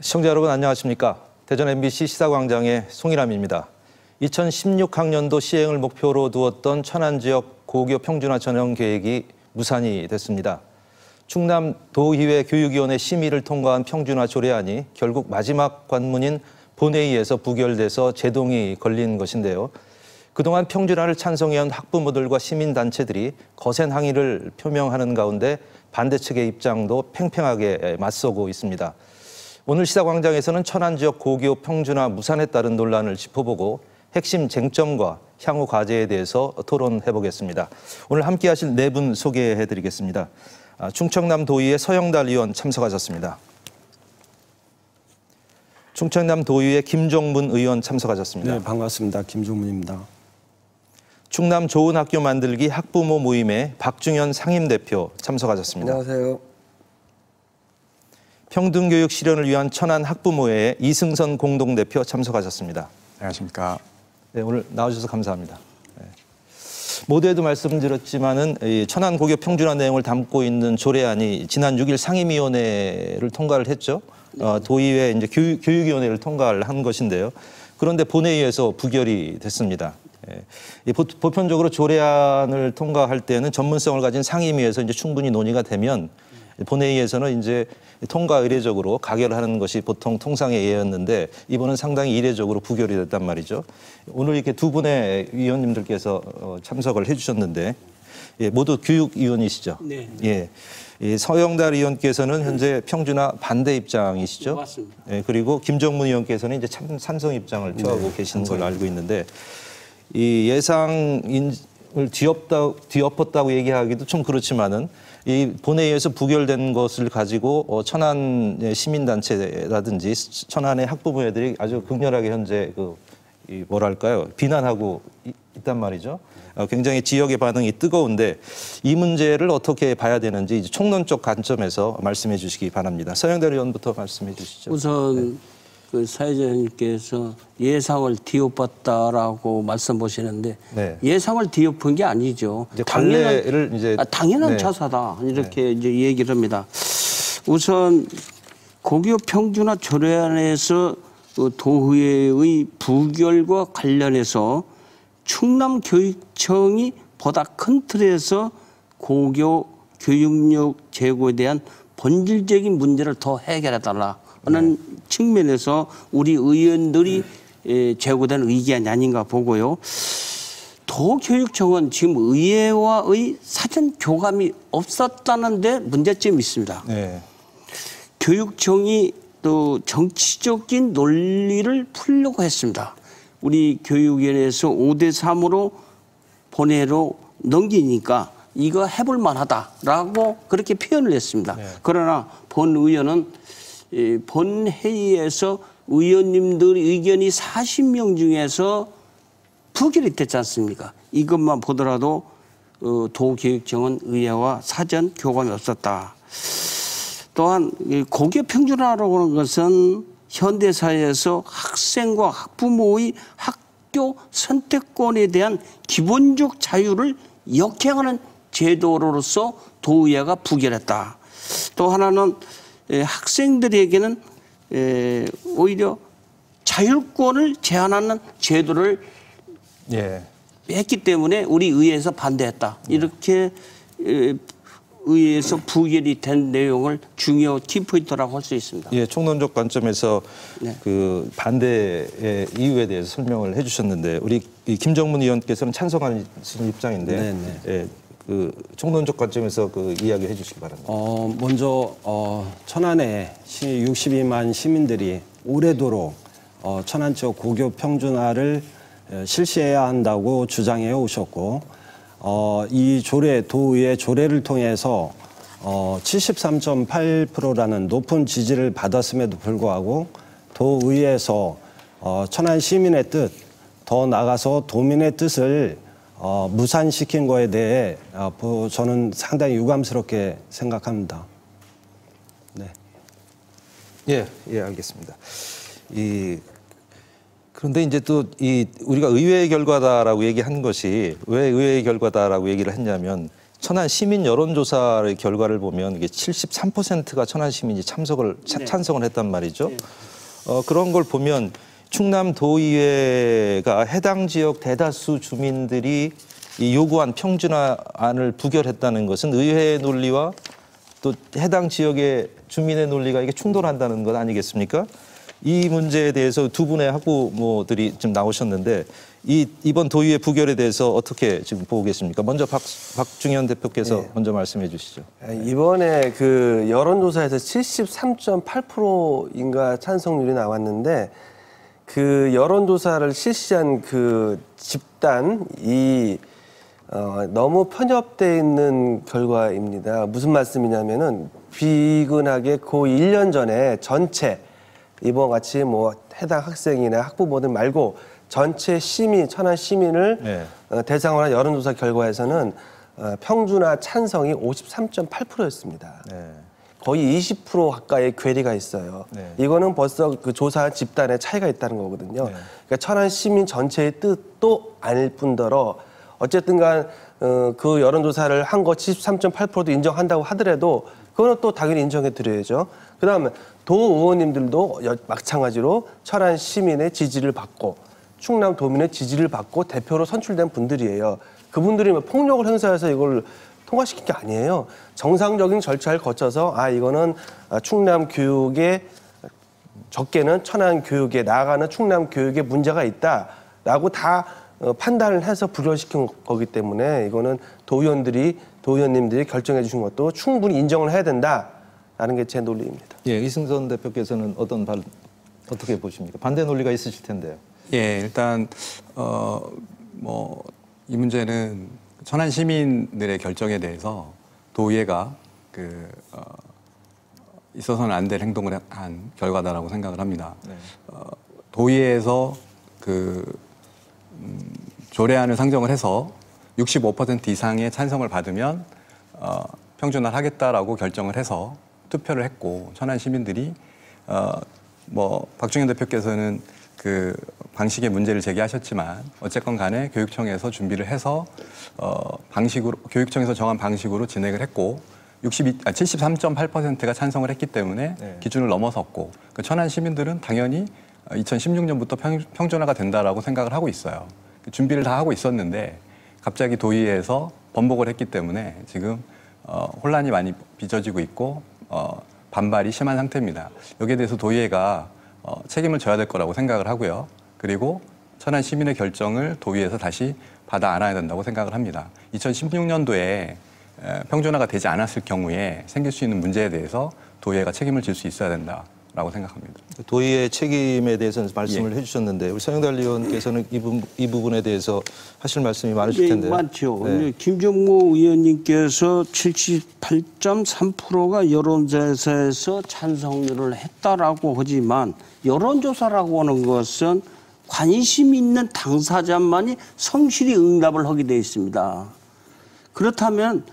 시청자 여러분 안녕하십니까? 대전 MBC 시사광장의 송일함입니다. 2016학년도 시행을 목표로 두었던 천안 지역 고교 평준화 전형 계획이 무산이 됐습니다. 충남 도의회 교육위원회 심의를 통과한 평준화 조례안이 결국 마지막 관문인 본회의에서 부결돼서 제동이 걸린 것인데요. 그동안 평준화를 찬성해온 학부모들과 시민단체들이 거센 항의를 표명하는 가운데 반대 측의 입장도 팽팽하게 맞서고 있습니다. 오늘 시사광장에서는 천안 지역 고교 평준화 무산에 따른 논란을 짚어보고 핵심 쟁점과 향후 과제에 대해서 토론해보겠습니다. 오늘 함께하실 네 분 소개해드리겠습니다. 충청남 도의회 서영달 의원 참석하셨습니다. 충청남 도의회 김종문 의원 참석하셨습니다. 네, 반갑습니다. 김종문입니다. 충남 좋은 학교 만들기 학부모 모임의 박중현 상임대표 참석하셨습니다. 안녕하세요. 평등교육 실현을 위한 천안 학부모회의 이승선 공동대표 참석하셨습니다. 안녕하십니까. 네, 오늘 나와주셔서 감사합니다. 네. 모두에도 말씀드렸지만은 천안 고교 평준화 내용을 담고 있는 조례안이 지난 6일 상임위원회를 통과를 했죠. 도의회 이제 교육위원회를 통과를 한 것인데요. 그런데 본회의에서 부결이 됐습니다. 보편적으로 조례안을 통과할 때는 전문성을 가진 상임위에서 이제 충분히 논의가 되면 본회의에서는 이제 통과 의례적으로 가결하는 것이 보통 통상의 예였는데 이번은 상당히 이례적으로 부결이 됐단 말이죠. 오늘 이렇게 두 분의 위원님들께서 참석을 해주셨는데 모두 교육위원이시죠? 네. 예. 서영달 의원께서는 현재 평준화 반대 입장이시죠? 맞습니다. 예, 그리고 김정문 의원께서는 이제 찬성 입장을 표하고 계시는 걸로 알고 있는데 이 예상을 뒤엎었다고 얘기하기도 좀 그렇지만은 이 본회의에서 부결된 것을 가지고 천안 시민단체라든지 천안의 학부모회들이 아주 극렬하게 현재 뭐랄까요 비난하고 있단 말이죠. 굉장히 지역의 반응이 뜨거운데 이 문제를 어떻게 봐야 되는지 이제 총론적 관점에서 말씀해 주시기 바랍니다. 서영달 의원부터 말씀해 주시죠. 우선 그 사회자님께서 예상을 뒤엎었다라고 말씀 보시는데 예상을 뒤엎은 게 아니죠. 이제 관례를 이제 당연한 차사다 이렇게 이제 얘기를 합니다. 우선 고교 평준화 조례안에서 도의회의 부결과 관련해서 충남교육청이 보다 큰 틀에서 고교 교육력 제고에 대한 본질적인 문제를 더 해결해달라 하는 측면에서 우리 의원들이 제고된 의견이 아닌가 보고요. 도교육청은 지금 의회와의 사전 교감이 없었다는 데 문제점이 있습니다. 네. 교육청이 또 정치적인 논리를 풀려고 했습니다. 우리 교육위원회에서 5대3으로 본회의로 넘기니까 이거 해볼 만하다라고 그렇게 표현을 했습니다. 그러나 본 의원은 본회의에서 의원님들 의견이 40명 중에서 부결이 됐지 않습니까? 이것만 보더라도 도교육청은 의회와 사전 교감이 없었다. 또한 고교 평준화라고 하는 것은 현대사회에서 학생과 학부모의 학교 선택권에 대한 기본적 자유를 역행하는 제도로서 도의회가 부결했다. 또 하나는 학생들에게는 오히려 자율권을 제한하는 제도를 했기 때문에 우리 의회에서 반대했다. 이렇게 의회에서 부결이 된 내용을 중요 키포인트라고 할 수 있습니다. 예, 총론적 관점에서 그 반대의 이유에 대해서 설명을 해주셨는데 우리 김정문 의원께서는 찬성하는 입장인데 그 총론적 관점에서 그 이야기 해주시기 바랍니다. 먼저 천안에 62만 시민들이 오래도록 천안 지역 고교 평준화를 실시해야 한다고 주장해 오셨고 이 조례, 도의회 조례를 통해서 73.8%라는 높은 지지를 받았음에도 불구하고 도의회에서 천안 시민의 뜻, 더 나아가서 도민의 뜻을 무산시킨 거에 대해 저는 상당히 유감스럽게 생각합니다. 네. 예, 알겠습니다. 그런데 이제 또 우리가 의회의 결과다라고 얘기한 것이 왜 의회의 결과다라고 얘기를 했냐면 천안 시민 여론조사의 결과를 보면 이게 73%가 천안 시민이 찬성을 했단 말이죠. 그런 걸 보면 충남도의회가 해당 지역 대다수 주민들이 이 요구한 평준화안을 부결했다는 것은 의회의 논리와 또 해당 지역의 주민의 논리가 이게 충돌한다는 것 아니겠습니까? 이 문제에 대해서 두 분의 학부모들이 지금 나오셨는데 이번 도의회 부결에 대해서 어떻게 지금 보고 계십니까? 먼저 박중현 대표께서 먼저 말씀해 주시죠. 이번에 그 여론조사에서 73.8%인가 찬성률이 나왔는데 그 여론조사를 실시한 그 집단이 너무 편협되어 있는 결과입니다. 무슨 말씀이냐면은 비근하게 그 1년 전에 전체 이번 같이 뭐 해당 학생이나 학부모들 말고 전체 시민, 천안 시민을 대상으로 한 여론조사 결과에서는 평준화 찬성이 53.8%였습니다. 거의 20% 가까이 괴리가 있어요. 이거는 벌써 그 조사 집단의 차이가 있다는 거거든요. 그러니까 천안 시민 전체의 뜻도 아닐 뿐더러 어쨌든 간 그 여론조사를 한 거 73.8%도 인정한다고 하더라도 그거는 또 당연히 인정해 드려야죠. 그다음에 도 의원님들도 마찬가지로 천안 시민의 지지를 받고 충남 도민의 지지를 받고 대표로 선출된 분들이에요. 그분들이 뭐 폭력을 행사해서 이걸 통과시킨 게 아니에요. 정상적인 절차를 거쳐서 이거는 충남 교육에 적게는 천안 교육에 나아가는 충남 교육에 문제가 있다라고 다 판단을 해서 부결시킨 거기 때문에 이거는 도의원님들이 결정해 주신 것도 충분히 인정을 해야 된다라는 게 제 논리입니다. 예, 이승선 대표께서는 어떻게 보십니까? 반대 논리가 있으실 텐데요. 예, 일단 이 문제는 천안 시민들의 결정에 대해서 도의회가 있어서는 안 될 행동을 한 결과다라고 생각을 합니다. 도의회에서 조례안을 상정을 해서 65% 이상의 찬성을 받으면 평준화를 하겠다라고 결정을 해서 투표를 했고 천안 시민들이 박중현 대표께서는 그 방식의 문제를 제기하셨지만 어쨌건 간에 교육청에서 준비를 해서 교육청에서 정한 방식으로 진행을 했고 73.8%가 찬성을 했기 때문에 기준을 넘어섰고 천안 시민들은 당연히 2016년부터 평준화가 된다라고 생각을 하고 있어요. 준비를 다 하고 있었는데 갑자기 도의회에서 번복을 했기 때문에 지금 혼란이 많이 빚어지고 있고 반발이 심한 상태입니다. 여기에 대해서 도의회가 책임을 져야 될 거라고 생각을 하고요. 그리고 천안 시민의 결정을 도의회에서 다시 받아 안아야 된다고 생각을 합니다. 2016년도에 평준화가 되지 않았을 경우에 생길 수 있는 문제에 대해서 도의회가 책임을 질 수 있어야 된다라고 생각합니다. 도의회 책임에 대해서는 말씀을 해주셨는데 우리 서영달 의원께서는 이 부분에 대해서 하실 말씀이 많으실 텐데. 많죠. 김정모 의원님께서 78.3%가 여론조사에서 찬성률을 했다라고 하지만 여론조사라고 하는 것은 관심 있는 당사자만이 성실히 응답을 하게 되어 있습니다. 그렇다면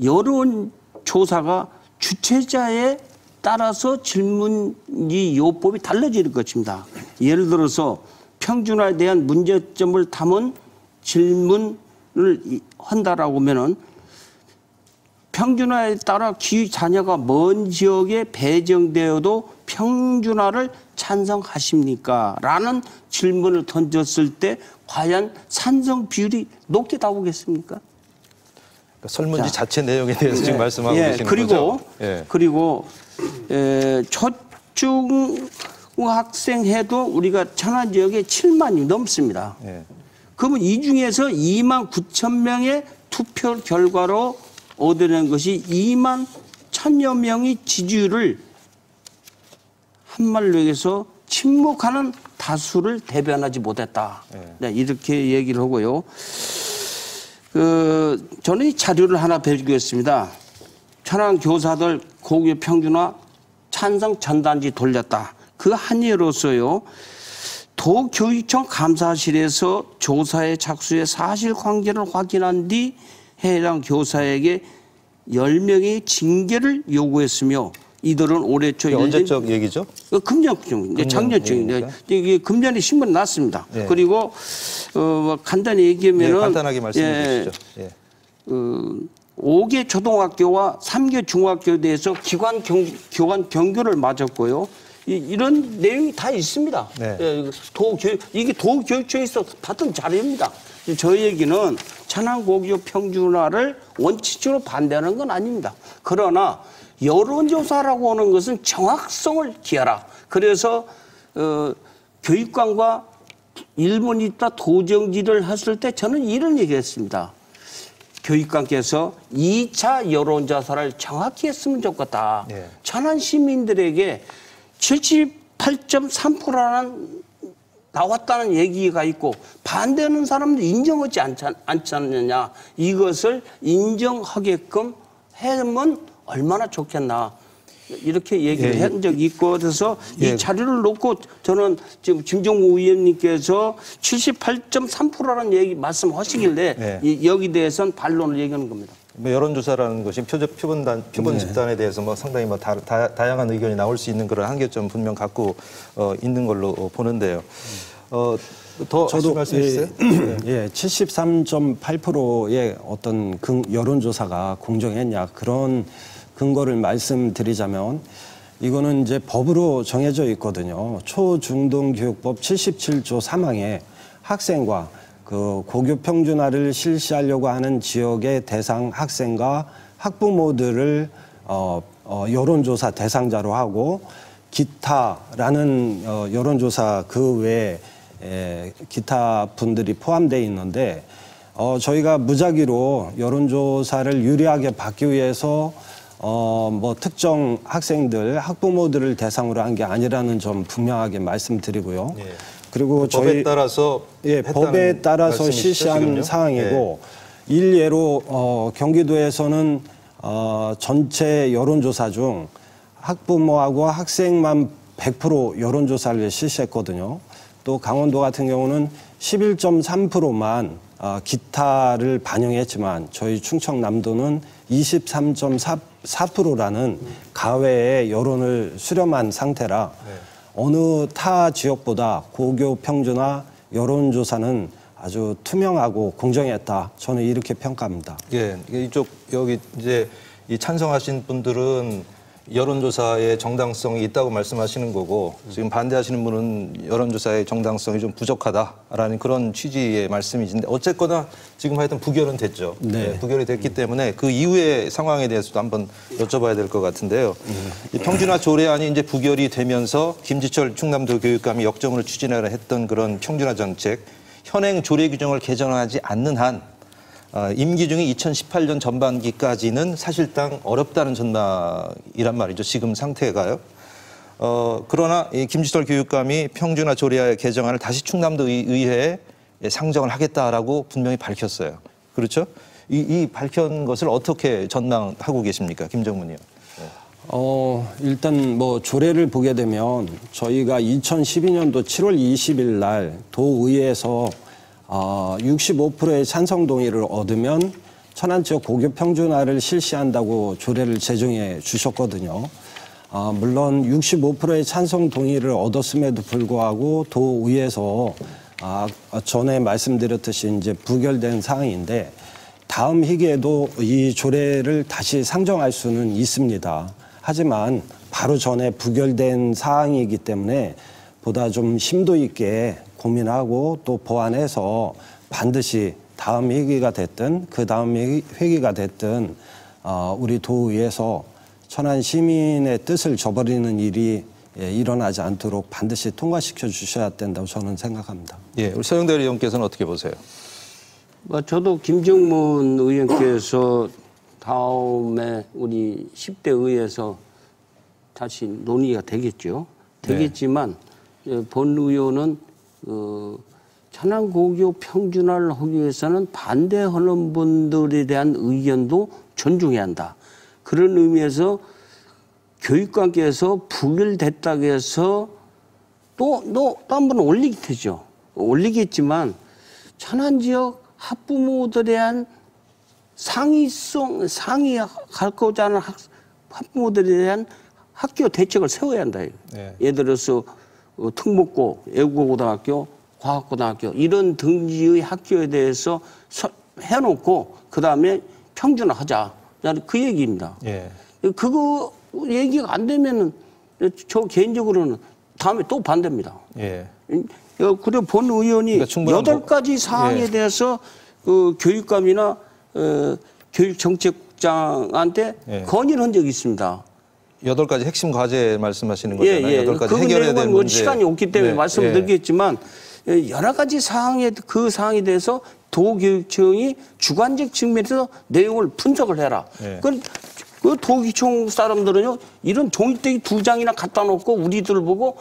여론조사가 주최자에 따라서 질문이 요법이 달라질 것입니다. 예를 들어서 평준화에 대한 문제점을 담은 질문을 한다라고 하면은 평준화에 따라 자녀가 먼 지역에 배정되어도 평준화를 찬성하십니까? 라는 질문을 던졌을 때 과연 찬성 비율이 높게 나오겠습니까? 그러니까 설문지 자체 내용에 대해서 지금 말씀하고 계시는 거죠? 그리고 초중학생 해도 우리가 천안 지역에 7만이 넘습니다. 그러면 이 중에서 2만 9천 명의 투표 결과로 얻어낸 것이 2만 1,000여 명이 지지율을 한말로 해서 침묵하는 다수를 대변하지 못했다. 이렇게 얘기를 하고요. 저는 이 자료를 하나 배우겠습니다. 천안 교사들 고교 평준화 찬성 전단지 돌렸다. 그 한 예로서요. 도교육청 감사실에서 조사에 착수해 사실관계를 확인한 뒤 해당 교사에게 10명의 징계를 요구했으며 이들은 올해 초 언제적 얘기죠? 금년중, 작년중인데 이게 금년에 신문에 났습니다. 그리고 간단히 얘기하면은 간단하게 말씀해 주시죠. 5개 초등학교와 3개 중학교에 대해서 교관 경교를 맞았고요. 이런 내용이 다 있습니다. 네. 예, 이게 도교육청에서 받은 자료입니다. 저 얘기는 천안고교 평준화를 원칙적으로 반대하는 건 아닙니다. 그러나 여론조사라고 하는 것은 정확성을 기하라. 그래서 교육관과 일본이 있다 도정지를 했을 때 저는 이런 얘기했습니다. 교육관께서 2차 여론조사를 정확히 했으면 좋겠다. 예. 천안 시민들에게 78.3%라는 나왔다는 얘기가 있고 반대하는 사람도 인정하지 않지 않느냐. 이것을 인정하게끔 하면 얼마나 좋겠나. 이렇게 얘기를 한 적이 있고 그래서 이 자료를 놓고 저는 지금 김종무 의원님께서 78.3%라는 얘기 말씀하시길래 여기 대해서는 반론을 얘기하는 겁니다. 뭐 여론조사라는 것이 표본 집단에 대해서 뭐 상당히 뭐 다양한 의견이 나올 수 있는 그런 한계점 분명 갖고 있는 걸로 보는데요. 더 저도 말씀해 주세요. 73.8%의 어떤 여론조사가 공정했냐 그런 근거를 말씀드리자면 이거는 이제 법으로 정해져 있거든요. 초중등교육법 77조 3항에 학생과 그 고교 평준화를 실시하려고 하는 지역의 대상 학생과 학부모들을 여론조사 대상자로 하고 기타라는 여론조사 그 외에 기타 분들이 포함되어 있는데 저희가 무작위로 여론조사를 유리하게 받기 위해서 뭐 특정 학생들, 학부모들을 대상으로 한 게 아니라는 점 분명하게 말씀드리고요. 예. 그리고 법에 따라서 법에 따라서 실시한 지금요? 사항이고 일례로 경기도에서는 전체 여론조사 중 학부모하고 학생만 100% 여론조사를 실시했거든요. 또 강원도 같은 경우는 11.3%만 기타를 반영했지만 저희 충청남도는 23.4%라는 가외의 여론을 수렴한 상태라 어느 타 지역보다 고교 평준화 여론조사는 아주 투명하고 공정했다. 저는 이렇게 평가합니다. 예, 여기 이제 이 찬성하신 분들은 여론조사의 정당성이 있다고 말씀하시는 거고 지금 반대하시는 분은 여론조사의 정당성이 좀 부족하다라는 그런 취지의 말씀이신데 어쨌거나 지금 하여튼 부결은 됐죠. 네. 부결이 됐기 때문에 그 이후의 상황에 대해서도 한번 여쭤봐야 될 것 같은데요. 이 평준화 조례안이 이제 부결이 되면서 김지철 충남도 교육감이 역정으로 추진하려 했던 그런 평준화 정책, 현행 조례 규정을 개정하지 않는 한 임기 중에 2018년 전반기까지는 사실상 어렵다는 전망이란 말이죠. 지금 상태가요. 그러나 이 김지철 교육감이 평준화 조례 개정안을 다시 충남도 의회에 상정을 하겠다라고 분명히 밝혔어요. 그렇죠? 이 밝힌 것을 어떻게 전망하고 계십니까? 김정문이요. 일단 뭐 조례를 보게 되면 저희가 2012년도 7월 20일 날 도의회에서 65%의 찬성 동의를 얻으면 천안 지역 고교 평준화를 실시한다고 조례를 제정해 주셨거든요. 물론 65%의 찬성 동의를 얻었음에도 불구하고 도의회에서 전에 말씀드렸듯이 이제 부결된 사항인데 다음 희기에도 이 조례를 다시 상정할 수는 있습니다. 하지만 바로 전에 부결된 사항이기 때문에 보다 좀 심도 있게 고민하고 또 보완해서 반드시 다음 회기가 됐든 그 다음 회기가 됐든 우리 도의회에서 천안 시민의 뜻을 저버리는 일이 일어나지 않도록 반드시 통과시켜 주셔야 된다고 저는 생각합니다. 예, 우리 서영대 의원께서는 어떻게 보세요? 저도 김정문 의원께서 다음에 우리 10대 의회에서 다시 논의가 되겠죠. 되겠지만 본 의원은 천안고교 평준화를 하기 위해서는 반대하는 분들에 대한 의견도 존중해야 한다. 그런 의미에서 교육관께서 부결됐다고 해서 또 한 번 올리겠죠. 올리겠지만 천안 지역 학부모들에 대한 상의하고자 하는 학부모들에 대한 학교 대책을 세워야 한다. 네. 예를 들어서 특목고, 애국고등학교, 과학고등학교 이런 등지의 학교에 대해서 해놓고 그다음에 평준화하자. 그 얘기입니다. 예. 그거 얘기가 안 되면은 저 개인적으로는 다음에 또 반대입니다. 예. 그리고 본 의원이 그러니까 충분한 8가지 사항에 예. 대해서 그 교육감이나 교육정책국장한테 예. 건의를 한 적이 있습니다. 8가지 핵심 과제 말씀하시는 거잖아요. 예, 예. 8가지 그 해결해야 될 내용은 뭐 문제. 시간이 없기 때문에 네. 말씀을 예. 드리겠지만 여러 가지 사항에 그 사항에 대해서 도교육청이 주관적 측면에서 내용을 분석을 해라. 예. 그 도교육청 사람들은요 이런 종이떼기 2장이나 갖다 놓고 우리들 보고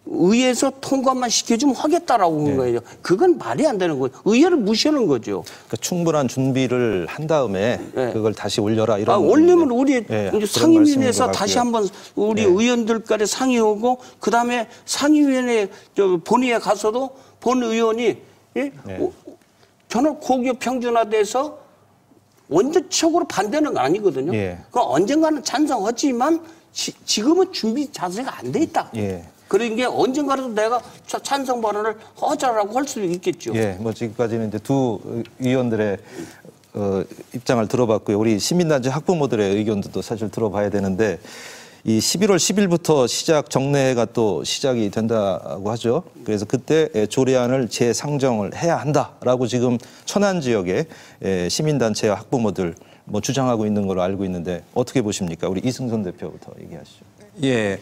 의회에서 통과만 시켜주면 하겠다라고 한 거예요. 그건 말이 안 되는 거예요. 의회를 무시하는 거죠. 그러니까 충분한 준비를 한 다음에 예. 그걸 다시 올려라 이런. 올리면 우리 예, 이제 그런 상임위원회에서 말씀인 것 다시 같고요. 한번 우리 예. 의원들까지 상의하고 그다음에 상임위원회 본회의에 가서도 본 의원이 예? 저는 고교 평준화돼서 원칙적으로 반대는 건 아니거든요. 예. 그 언젠가는 찬성하지만 지금은 준비 자세가 안 돼 있다. 예. 그런 게 언젠가라도 내가 찬성 발언을 하자라고 할 수도 있겠죠. 예, 뭐 지금까지는 이제 두 의원들의 입장을 들어봤고요. 우리 시민단체 학부모들의 의견도 또 사실 들어봐야 되는데 이 11월 10일부터 정례회가 또 시작이 된다고 하죠. 그래서 그때 조례안을 재상정을 해야 한다라고 지금 천안 지역의 시민단체와 학부모들 뭐 주장하고 있는 걸로 알고 있는데 어떻게 보십니까? 우리 이승선 대표부터 얘기하시죠. 예,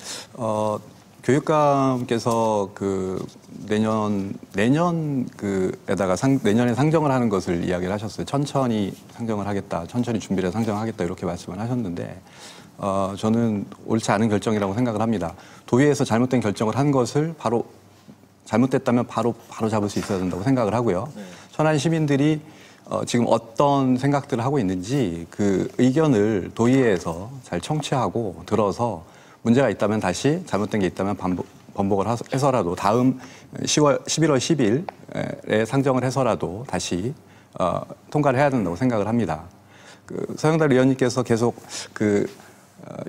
교육감께서 그 내년 그에다가 내년에 상정을 하는 것을 이야기를 하셨어요. 천천히 상정을 하겠다, 천천히 준비를 상정하겠다 이렇게 말씀을 하셨는데 저는 옳지 않은 결정이라고 생각을 합니다. 도의회에서 잘못된 결정을 한 것을 바로 잘못됐다면 바로 잡을 수 있어야 된다고 생각을 하고요. 천안 시민들이 지금 어떤 생각들을 하고 있는지 그 의견을 도의회에서 잘 청취하고 들어서 문제가 있다면 다시 잘못된 게 있다면 번복을 해서라도 다음 11월 10일에 상정을 해서라도 다시 통과를 해야 된다고 생각을 합니다. 그 서영달 의원님께서 계속 그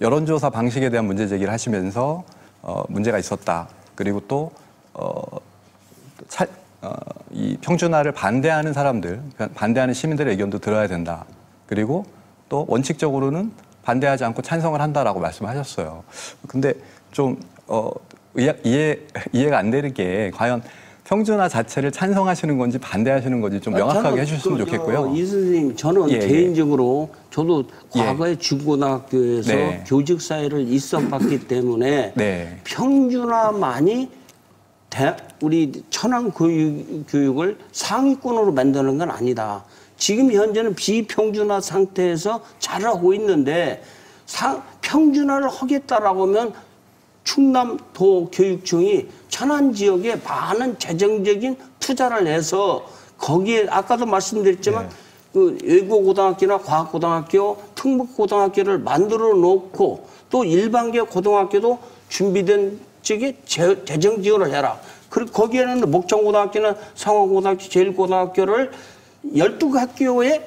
여론조사 방식에 대한 문제 제기를 하시면서 문제가 있었다. 그리고 또 이 평준화를 반대하는 사람들, 반대하는 시민들의 의견도 들어야 된다. 그리고 또 원칙적으로는 반대하지 않고 찬성을 한다라고 말씀하셨어요. 근데 좀 이해가 안 되는 게 과연 평준화 자체를 찬성하시는 건지 반대하시는 건지 좀 명확하게 해주셨으면 좋겠고요. 이 선생님, 저는 예, 개인적으로 저도 예. 과거에 중고등학교에서 네. 교직 사회를 있어봤기 때문에 네. 평준화만이 우리 천안 교육을 상위권으로 만드는 건 아니다. 지금 현재는 비평준화 상태에서 잘하고 있는데 평준화를 하겠다라고 하면 충남도교육청이 천안 지역에 많은 재정적인 투자를 해서 거기에 아까도 말씀드렸지만 그 외고고등학교나 과학고등학교, 특목고등학교를 만들어 놓고 또 일반계 고등학교도 준비된 쪽에 재정 지원을 해라. 그리고 거기에는 목청고등학교나 상원고등학교, 제일고등학교를 12학교에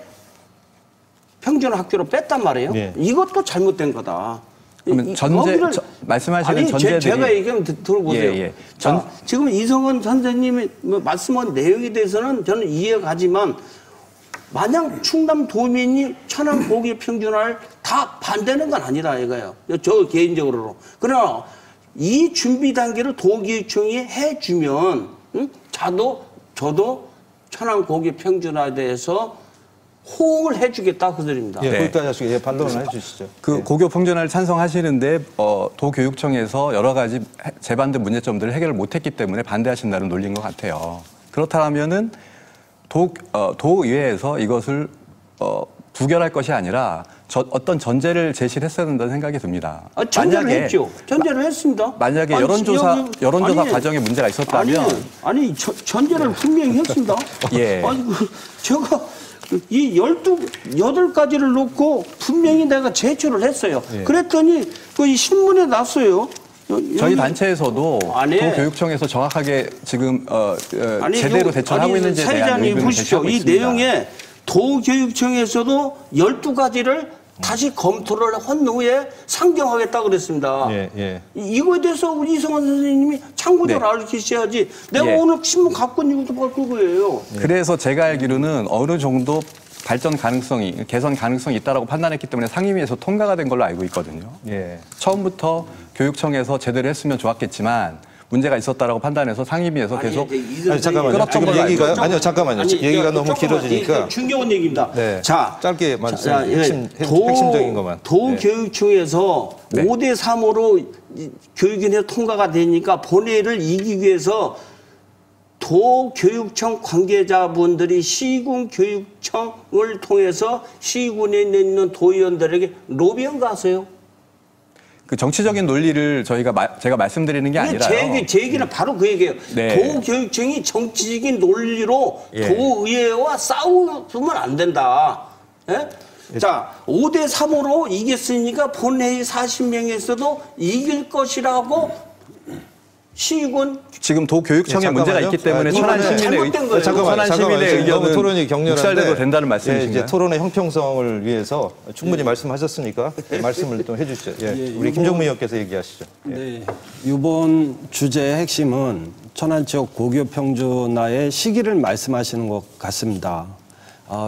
평준화 학교로 뺐단 말이에요. 네. 이것도 잘못된 거다. 그러면 말씀하시는 아니, 전제들이 제가 얘기하면 들어보세요. 예. 자, 지금 이성원 선생님이 말씀한 내용에 대해서는 저는 이해가지만 마냥 충남도민이 천안 고교 평준화를 다 반대하는 건 아니다 이거예요. 저 개인적으로. 그러나 이 준비 단계를 도교육청이 해주면 저도 천안 고교 평준화에 대해서 호응을 해주겠다 그 소리입니다. 예, 네. 거기까지 하시고 예, 반론을 해주시죠. 그 고교 평준화를 찬성하시는데 도교육청에서 여러 가지 재반대 문제점들을 해결을 못했기 때문에 반대하신다는 논리인 것 같아요. 그렇다면은 도의회에서 이것을 부결할 것이 아니라 어떤 전제를 제시를 했어야 된다는 생각이 듭니다. 전제를 했죠. 전제를 했습니다. 만약에 여론조사 과정에 문제가 있었다면 전제를 분명히 했습니다. 예. 아니 제가 이 8가지를 놓고 분명히 내가 제출을 했어요. 예. 그랬더니 그 신문에 났어요. 저희 단체에서도 아니, 도교육청에서 정확하게 지금 제대로 대처하고 있는지에 대한 사회자님 의견을 보십시오. 제시하고 이 있습니다. 내용에 도교육청에서도 12가지를 다시 검토를 한 후에 상정하겠다 그랬습니다. 예. 이거에 대해서 우리 이성환 선생님이 참고적으로 네. 알려주셔야지. 내가 예. 오늘 신문 갖고 있는 것도 바꿀 거예요. 그래서 제가 알기로는 어느 정도 발전 가능성이 개선 가능성이 있다라고 판단했기 때문에 상임위에서 통과가 된 걸로 알고 있거든요. 예. 처음부터 교육청에서 제대로 했으면 좋았겠지만 문제가 있었다라고 판단해서 상임위에서 계속 아니, 잠깐만요. 끌었던 지금 걸로 알고 얘기가 있죠. 아니요, 잠깐만요. 얘기가 너무 길어지니까. 중요한 얘기입니다. 네. 자, 짧게 말씀해 주세요. 핵심적인 것만. 도교육청에서 네. 5대3으로 교육위원회 통과가 되니까 본회의를 이기기 위해서 도교육청 관계자분들이 시군교육청을 통해서 시군에 있는 도의원들에게 로비한 거 아세요? 그 정치적인 논리를 제가 말씀드리는 게 아니라요. 제 얘기는 바로 그 얘기예요. 네. 도교육청이 정치적인 논리로 예. 도의회와 싸우면 안 된다. 예? 자, 5대3으로 이겼으니까 본회의 40명에서도 이길 것이라고 시군 지금 도교육청에 예, 문제가 잠깐만요. 있기 때문에 이거는 잘못된 거예요. 천안 시민의 지금 너무 의견은 토론이 격렬한데 묵살돼도 된다는 예, 말씀이신가요? 이제 토론의 형평성을 위해서 충분히 말씀하셨으니까 말씀을 좀 해주시죠. 예, 우리 김종민 의원께서 얘기하시죠. 예. 네, 이번 주제의 핵심은 천안 지역 고교 평준화의 시기를 말씀하시는 것 같습니다.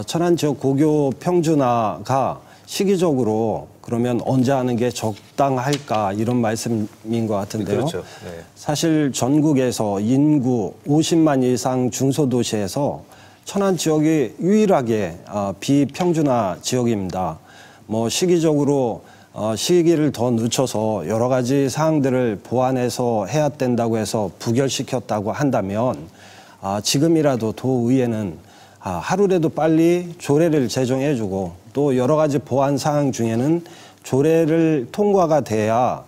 천안 지역 고교 평준화가 시기적으로 그러면 언제 하는 게 적당할까 이런 말씀인 것 같은데요. 그렇죠. 네. 사실 전국에서 인구 50만 이상 중소도시에서 천안 지역이 유일하게 비평준화 지역입니다. 뭐 시기적으로 시기를 더 늦춰서 여러 가지 사항들을 보완해서 해야 된다고 해서 부결시켰다고 한다면 지금이라도 도의회는 하루라도 빨리 조례를 제정해주고 또 여러 가지 보완 사항 중에는 조례를 통과가 돼야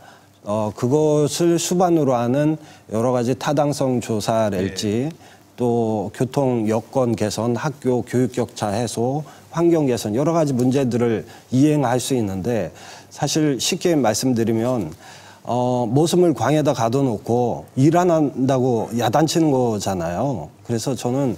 그것을 수반으로 하는 여러 가지 타당성 조사랄지 또 교통 여건 개선, 학교 교육 격차 해소, 환경 개선 여러 가지 문제들을 이행할 수 있는데 사실 쉽게 말씀드리면 모습을 광에다 가둬놓고 일 안 한다고 야단치는 거잖아요. 그래서 저는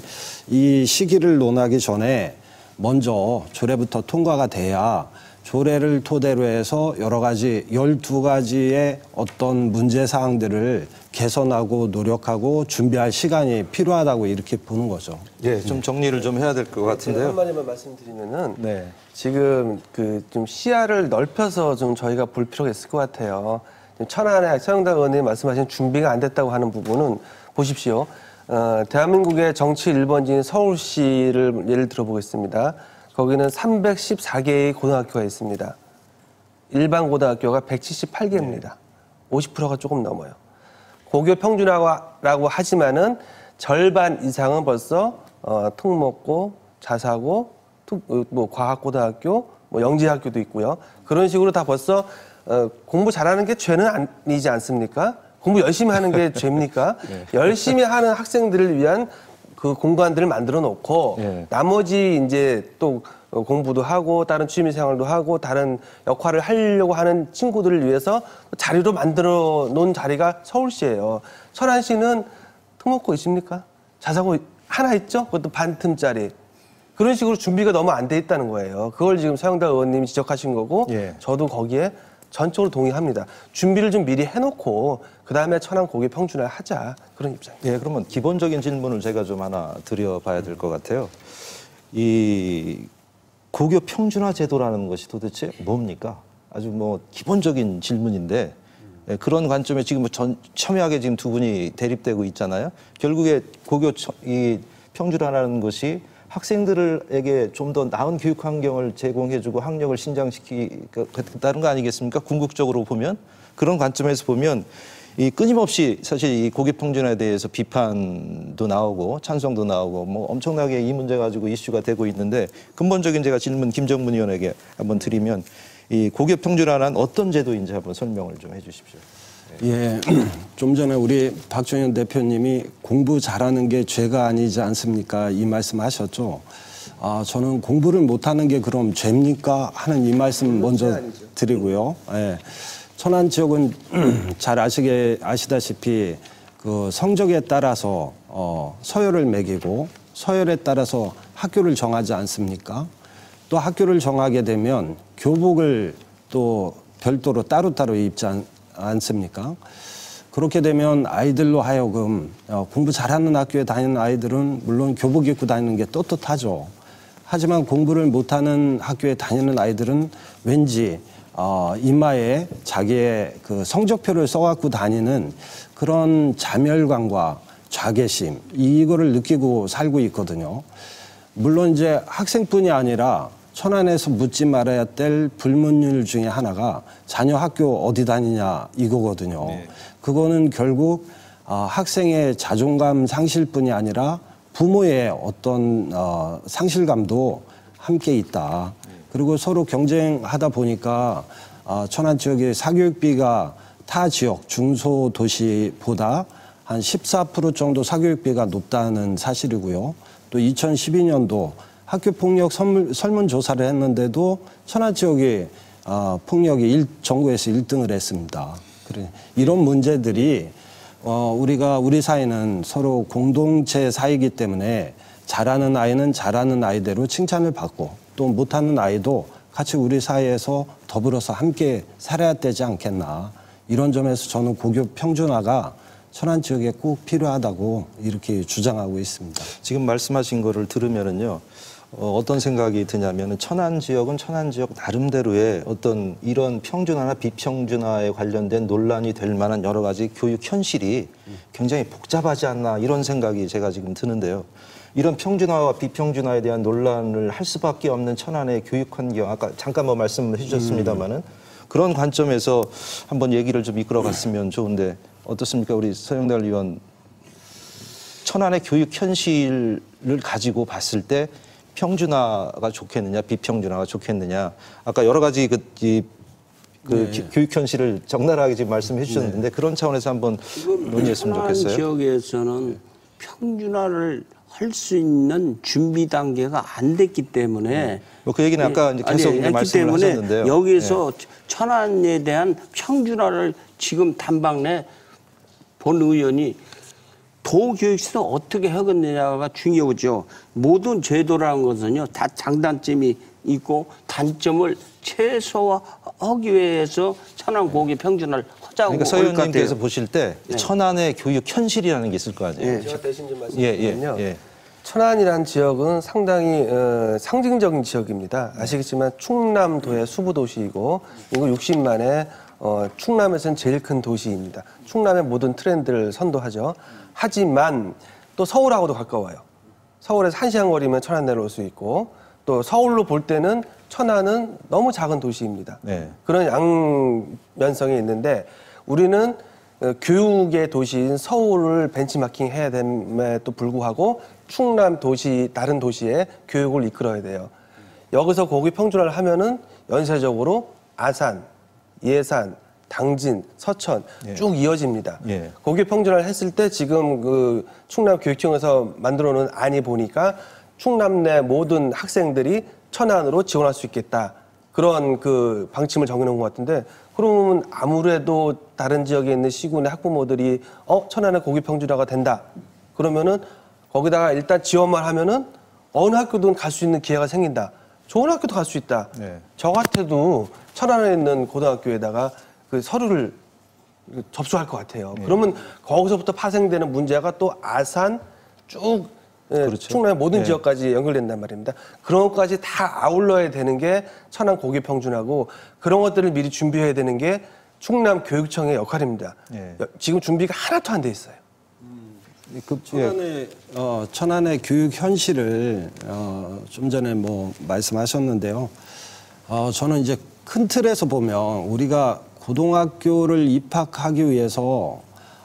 이 시기를 논하기 전에 먼저 조례부터 통과가 돼야 조례를 토대로 해서 여러 가지 12가지의 어떤 문제사항들을 개선하고 노력하고 준비할 시간이 필요하다고 이렇게 보는 거죠. 예, 좀 정리를 좀 해야 될 것 제가 같은데요. 한마디만 말씀드리면은 네. 지금 그 좀 시야를 넓혀서 좀 저희가 볼 필요가 있을 것 같아요. 천안의 서영당 의원님이 말씀하신 준비가 안 됐다고 하는 부분은 보십시오. 대한민국의 정치 1번지인 서울시를 예를 들어보겠습니다. 거기는 314개의 고등학교가 있습니다. 일반 고등학교가 178개입니다. 50%가 조금 넘어요. 고교 평준화라고 하지만은 절반 이상은 벌써 특목고, 자사고, 뭐 과학고등학교, 뭐 영재학교도 있고요. 그런 식으로 다 벌써 공부 잘하는 게 죄는 아니지 않습니까? 공부 열심히 하는 게 죄입니까? 네. 열심히 하는 학생들을 위한 그 공간들을 만들어 놓고 네. 나머지 이제 또 공부도 하고 다른 취미 생활도 하고 다른 역할을 하려고 하는 친구들을 위해서 자리로 만들어 놓은 자리가 서울시예요. 천안시는 특목고 있습니까? 자사고 하나 있죠? 그것도 반 틈짜리. 그런 식으로 준비가 너무 안 돼 있다는 거예요. 그걸 지금 서영당 의원님이 지적하신 거고 예. 저도 거기에 전적으로 동의합니다. 준비를 좀 미리 해놓고 그다음에 천안 고교 평준화를 하자. 그런 입장입니다. 예, 그러면 기본적인 질문을 제가 좀 하나 드려봐야 될 것 같아요. 이 고교 평준화 제도라는 것이 도대체 뭡니까? 아주 뭐 기본적인 질문인데 예, 그런 관점에 지금 첨예하게 지금 두 분이 대립되고 있잖아요. 결국에 고교 이 평준화라는 것이 학생들에게 좀 더 나은 교육 환경을 제공해주고 학력을 신장시키겠다는 거 아니겠습니까? 궁극적으로 보면 그런 관점에서 보면 이 끊임없이 사실 이 고교 평준화에 대해서 비판도 나오고 찬성도 나오고 뭐 엄청나게 이 문제 가지고 이슈가 되고 있는데 근본적인 제가 질문 김정문 의원에게 한번 드리면 이 고교 평준화는 어떤 제도인지 한번 설명을 좀 해주십시오. 예, 좀 전에 우리 박종현 대표님이 공부 잘하는 게 죄가 아니지 않습니까? 이 말씀하셨죠. 저는 공부를 못하는 게 그럼 죄입니까? 하는 이 말씀 먼저 드리고요. 예, 천안 지역은 잘 아시다시피 그 성적에 따라서 서열을 매기고 서열에 따라서 학교를 정하지 않습니까? 또 학교를 정하게 되면 교복을 또 별도로 따로따로 입지 않습니까? 그렇게 되면 아이들로 하여금 공부 잘하는 학교에 다니는 아이들은 물론 교복 입고 다니는 게 떳떳하죠. 하지만 공부를 못하는 학교에 다니는 아이들은 왠지 이마에 자기의 그 성적표를 써갖고 다니는 그런 자멸감과 자괴심 이거를 느끼고 살고 있거든요. 물론 이제 학생뿐이 아니라 천안에서 묻지 말아야 될 불문율 중에 하나가 자녀 학교 어디 다니냐 이거거든요. 네. 그거는 결국 학생의 자존감 상실뿐이 아니라 부모의 어떤 상실감도 함께 있다. 그리고 서로 경쟁하다 보니까 천안 지역의 사교육비가 타 지역 중소도시보다 한 14% 정도 사교육비가 높다는 사실이고요. 또 2012년도 학교폭력 설문조사를 했는데도 천안 지역이 폭력이 전국에서 1등을 했습니다. 그래, 이런 문제들이 우리가 우리 사회는 서로 공동체 사이기 때문에 잘하는 아이는 잘하는 아이대로 칭찬을 받고 또 못하는 아이도 같이 우리 사회에서 더불어서 함께 살아야 되지 않겠나. 이런 점에서 저는 고교 평준화가 천안 지역에 꼭 필요하다고 이렇게 주장하고 있습니다. 지금 말씀하신 거를 들으면은요. 어떤 생각이 드냐면은 천안 지역은 천안 지역 나름대로의 어떤 이런 평준화나 비평준화에 관련된 논란이 될 만한 여러 가지 교육 현실이 굉장히 복잡하지 않나 이런 생각이 제가 지금 드는데요. 이런 평준화와 비평준화에 대한 논란을 할 수밖에 없는 천안의 교육 환경, 아까 잠깐 말씀을 해주셨습니다마는 그런 관점에서 한번 얘기를 좀 이끌어갔으면 좋은데 어떻습니까, 우리 서영달 의원? 천안의 교육 현실을 가지고 봤을 때 평준화가 좋겠느냐, 비평준화가 좋겠느냐. 아까 여러 가지 교육 현실을 적나라하게 지금 말씀해 주셨는데 그런 차원에서 한번 논의했으면 좋겠어요. 천안 지역에서는 평준화를 할 수 있는 준비 단계가 안 됐기 때문에 그 얘기는 아까 이제 계속 말씀을 하셨는데요. 여기에서 천안에 대한 평준화를 지금 단박내 본 의원이 도교육시설 어떻게 하겠느냐가 중요하죠. 모든 제도라는 것은요, 다 장단점이 있고 단점을 최소화하기 위해서 천안 고교 평준화를 하자고. 그러니까 서 의원님께서 보실 때 천안의 교육 현실이라는 게 있을 거 아니에요. 제가 대신 좀 말씀드리면요. 천안이라는 지역은 상당히 상징적인 지역입니다. 아시겠지만 충남도의 수부도시이고 인구 60만의 충남에서는 제일 큰 도시입니다. 충남의 모든 트렌드를 선도하죠. 하지만 또 서울하고도 가까워요. 서울에서 1시간 거리면 천안 내려올 수 있고 또 서울로 볼 때는 천안은 너무 작은 도시입니다. 네. 그런 양면성이 있는데 우리는 교육의 도시인 서울을 벤치마킹 해야 됨에도 불구하고 충남 도시, 다른 도시에 교육을 이끌어야 돼요. 여기서 고교 평준화를 하면은 연쇄적으로 아산, 예산, 당진, 서천 쭉 이어집니다. 고교 평준화를 했을 때 지금 그 충남 교육청에서 만들어 놓은 안이 보니까 충남 내 모든 학생들이 천안으로 지원할 수 있겠다. 그런 그 방침을 정해놓은 것 같은데 그러면 아무래도 다른 지역에 있는 시군의 학부모들이 천안에 고교 평준화가 된다. 그러면은 거기다가 일단 지원만 하면은 어느 학교든 갈 수 있는 기회가 생긴다. 좋은 학교도 갈 수 있다. 저 같아도 천안에 있는 고등학교에다가 그 서류를 접수할 것 같아요. 그러면 거기서부터 파생되는 문제가 또 아산 쭉 그렇죠. 충남의 모든 지역까지 연결된단 말입니다. 그런 것까지 다 아울러야 되는 게 천안 고교 평준화고 그런 것들을 미리 준비해야 되는 게 충남 교육청의 역할입니다. 지금 준비가 하나도 안 돼 있어요. 천안의 교육 현실을 좀 전에 말씀하셨는데요. 저는 이제 큰 틀에서 보면 우리가 고등학교를 입학하기 위해서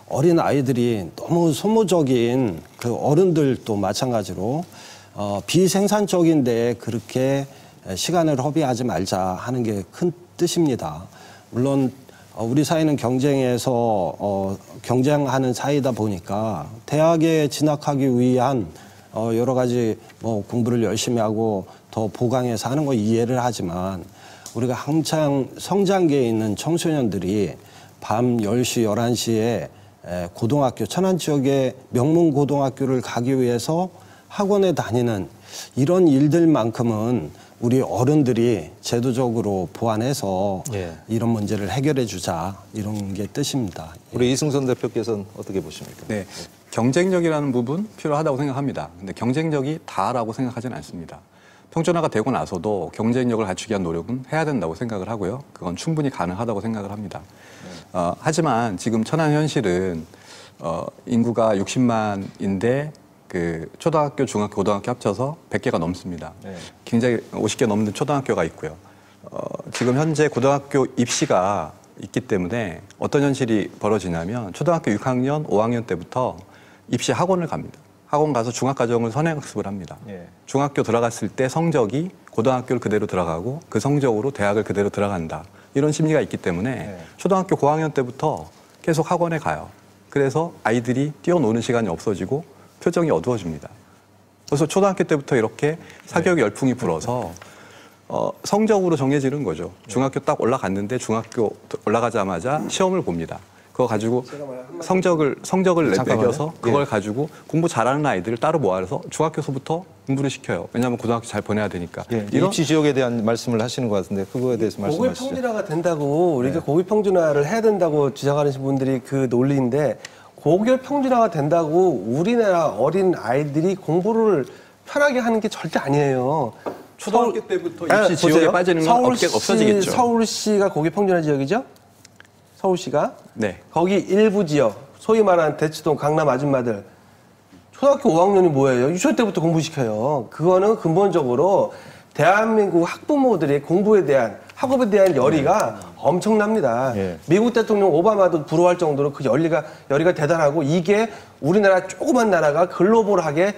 어린 아이들이 너무 소모적인 그 어른들도 마찬가지로 비생산적인데 그렇게 시간을 허비하지 말자 하는 게 큰 뜻입니다. 물론 우리 사회는 경쟁에서 경쟁하는 사회이다 보니까 대학에 진학하기 위한 여러 가지 공부를 열심히 하고 더 보강해서 하는 거 이해를 하지만 우리가 한창 성장기에 있는 청소년들이 밤 10시, 11시에 고등학교, 천안 지역의 명문 고등학교를 가기 위해서 학원에 다니는 이런 일들만큼은 우리 어른들이 제도적으로 보완해서 이런 문제를 해결해 주자 이런 게 뜻입니다. 우리 이승선 대표께서는 어떻게 보십니까? 네, 경쟁력이라는 부분 필요하다고 생각합니다. 근데 경쟁력이 다라고 생각하지는 않습니다. 평준화가 되고 나서도 경쟁력을 갖추기 위한 노력은 해야 된다고 생각을 하고요. 그건 충분히 가능하다고 생각을 합니다. 하지만 지금 천안 현실은 인구가 60만인데 그 초등학교, 중학교, 고등학교 합쳐서 100개가 넘습니다. 굉장히 50개 넘는 초등학교가 있고요. 지금 현재 고등학교 입시가 있기 때문에 어떤 현실이 벌어지냐면 초등학교 6학년, 5학년 때부터 입시 학원을 갑니다. 학원 가서 중학과정을 선행학습을 합니다. 중학교 들어갔을 때 성적이 고등학교를 그대로 들어가고 그 성적으로 대학을 그대로 들어간다. 이런 심리가 있기 때문에 초등학교 고학년 때부터 계속 학원에 가요. 그래서 아이들이 뛰어노는 시간이 없어지고 표정이 어두워집니다. 그래서 초등학교 때부터 이렇게 사교육 열풍이 불어서 성적으로 정해지는 거죠. 중학교 딱 올라갔는데 중학교 올라가자마자 시험을 봅니다. 그거 가지고 성적을 매겨서 그걸 가지고 공부 잘하는 아이들을 따로 모아서 중학교서부터 공부를 시켜요. 왜냐하면 고등학교 잘 보내야 되니까. 이런 입시 지역에 대한 말씀을 하시는 것 같은데 그거에 대해서 말씀하시죠. 고교 평준화가 된다고 우리가 고교 평준화를 해야 된다고 주장하시는 분들이 그 논리인데 고교 평준화가 된다고 우리나라 어린 아이들이 공부를 편하게 하는 게 절대 아니에요. 초등학교 때부터 입시 지역에 빠지는 건 없어지겠죠. 서울시가 고교 평준화 지역이죠? 서울시가? 네. 거기 일부 지역, 소위 말하는 대치동, 강남 아줌마들 초등학교 5학년이 뭐예요? 유치원 때부터 공부시켜요. 그거는 근본적으로 대한민국 학부모들의 공부에 대한 학업에 대한 열의가 엄청납니다. 미국 대통령 오바마도 부러워할 정도로 그 열의가 대단하고 이게 우리나라 조그만 나라가 글로벌하게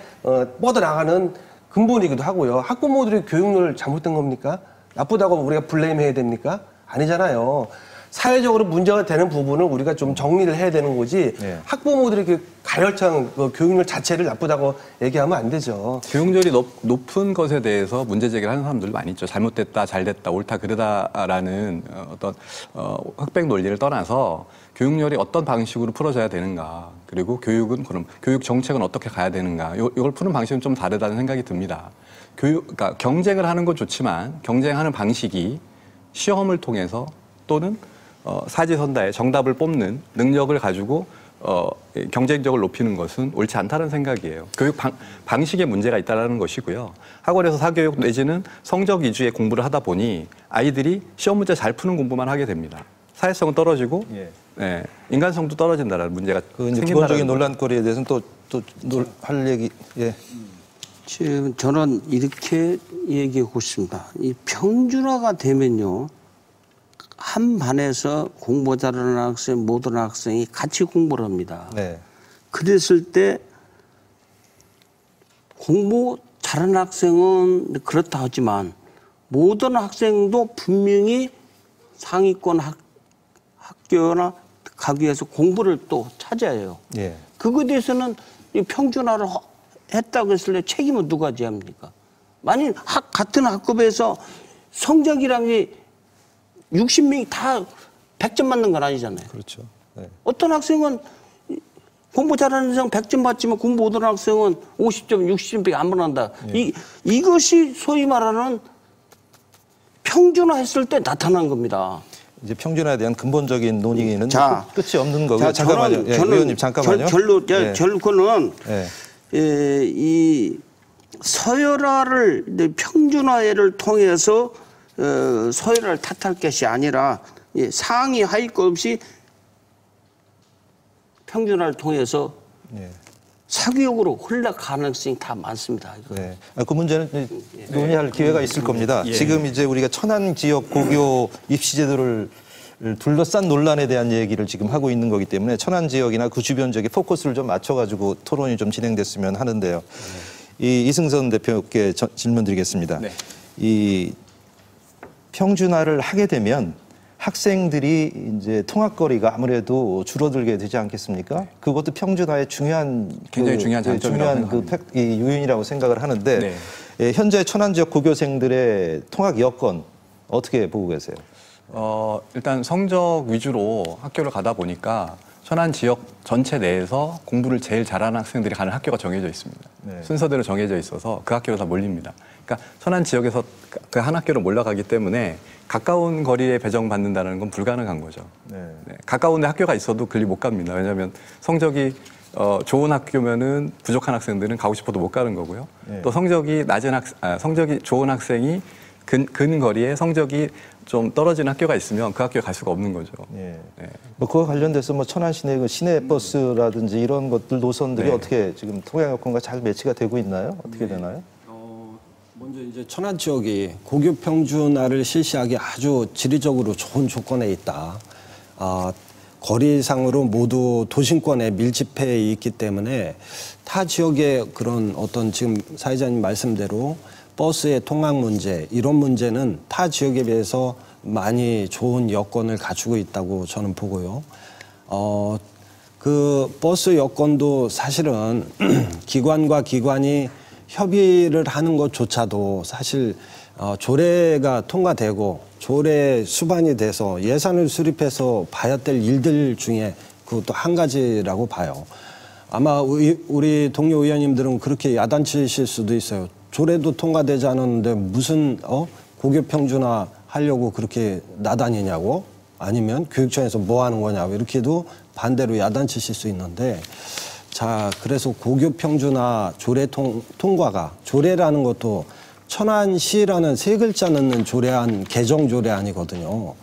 뻗어나가는 근본이기도 하고요. 학부모들의 교육률 잘못된 겁니까? 나쁘다고 우리가 블레임해야 됩니까? 아니잖아요. 사회적으로 문제가 되는 부분을 우리가 좀 정리를 해야 되는 거지 학부모들이 그 가열찬 그 교육률 자체를 나쁘다고 얘기하면 안 되죠. 교육열이 높은 것에 대해서 문제 제기를 하는 사람들 많이 있죠. 잘못됐다, 잘됐다, 옳다, 그르다라는 어떤 흑백 논리를 떠나서 교육열이 어떤 방식으로 풀어져야 되는가, 그리고 교육은 그럼 교육 정책은 어떻게 가야 되는가, 이걸 푸는 방식은 좀 다르다는 생각이 듭니다. 그러니까 경쟁을 하는 건 좋지만 경쟁하는 방식이 시험을 통해서 또는 사지선다에 정답을 뽑는 능력을 가지고 경쟁력을 높이는 것은 옳지 않다는 생각이에요. 교육 방식에 문제가 있다는 것이고요. 학원에서 사교육 내지는 성적 위주의 공부를 하다 보니 아이들이 시험 문제 잘 푸는 공부만 하게 됩니다. 사회성은 떨어지고 인간성도 떨어진다는 문제가 생긴다는 기본적인 논란거리에 대해서는 또 할 얘기. 지금 저는 이렇게 얘기하고 싶습니다. 이 평준화가 되면요. 한 반에서 공부 잘하는 학생, 못하는 학생이 같이 공부를 합니다. 그랬을 때 공부 잘하는 학생은 그렇다 하지만 모든 학생도 분명히 상위권 학교나 가기 위해서 공부를 또 찾아야 해요. 그거에 대해서는 평준화를 했다고 했을 때 책임은 누가 져야 합니까? 만약 같은 학급에서 성적이란 게 60명이 다 100점 맞는 건 아니잖아요. 그렇죠. 어떤 학생은 공부 잘하는 학생 100점 받지만 공부 못하는 학생은 50점, 60점밖에 안 받는다. 이것이 소위 말하는 평준화했을 때 나타난 겁니다. 이제 평준화에 대한 근본적인 논의는 자, 끝이 없는 거고요. 잠깐만요. 의원님 잠깐만요. 결론은 이 서열화를 평준화를 통해서 서열을 탓할 것이 아니라 상위 하위 것 없이 평준화를 통해서 사교육으로 흘러갈 가능성이 다 많습니다. 그 문제는 논의할 기회가 있을 겁니다. 지금 이제 우리가 천안 지역 고교 입시 제도를 둘러싼 논란에 대한 얘기를 지금 하고 있는 거기 때문에 천안 지역이나 그 주변 지역에 포커스를 좀 맞춰가지고 토론이 좀 진행됐으면 하는데요. 이승선 대표께 질문드리겠습니다. 이 평준화를 하게 되면 학생들이 이제 통학거리가 아무래도 줄어들게 되지 않겠습니까? 그것도 평준화의 굉장히 중요한 장점이라고 요인이라고 생각을 하는데 현재 천안 지역 고교생들의 통학 여건 어떻게 보고 계세요? 일단 성적 위주로 학교를 가다 보니까 천안 지역 전체 내에서 공부를 제일 잘하는 학생들이 가는 학교가 정해져 있습니다. 순서대로 정해져 있어서 그 학교로 다 몰립니다. 그러니까 천안 지역에서 그 한 학교로 몰려가기 때문에 가까운 거리에 배정받는다는 건 불가능한 거죠. 가까운 데 학교가 있어도 그리 못 갑니다. 왜냐하면 성적이 좋은 학교면은 부족한 학생들은 가고 싶어도 못 가는 거고요. 또 성적이 성적이 좋은 학생이 근거리에 성적이 좀 떨어지는 학교가 있으면 그 학교에 갈 수가 없는 거죠. 예. 뭐 그와 관련돼서 뭐 천안 시내 그 시내 버스라든지 이런 것들 노선들이 어떻게 지금 통행 여건과 잘 매치가 되고 있나요? 어떻게 되나요? 먼저 이제 천안 지역이 고교 평준화를 실시하기 아주 지리적으로 좋은 조건에 있다. 거리상으로 모두 도심권에 밀집해 있기 때문에 타 지역의 그런 어떤 지금 사회자님 말씀대로 버스의 통학 문제 이런 문제는 타 지역에 비해서 많이 좋은 여건을 갖추고 있다고 저는 보고요. 그 버스 여건도 사실은 기관과 기관이 협의를 하는 것조차도 사실 조례가 통과되고 조례 수반이 돼서 예산을 수립해서 봐야 될 일들 중에 그것도 한 가지라고 봐요. 아마 우리 동료 의원님들은 그렇게 야단치실 수도 있어요. 조례도 통과되지 않았는데 무슨 고교 평준화 하려고 그렇게 나다니냐고 아니면 교육청에서 뭐 하는 거냐고 이렇게도 반대로 야단치실 수 있는데 자 그래서 고교 평준화 조례 통과가 조례라는 것도 천안시라는 세 글자 넣는 조례안 개정 조례안이거든요.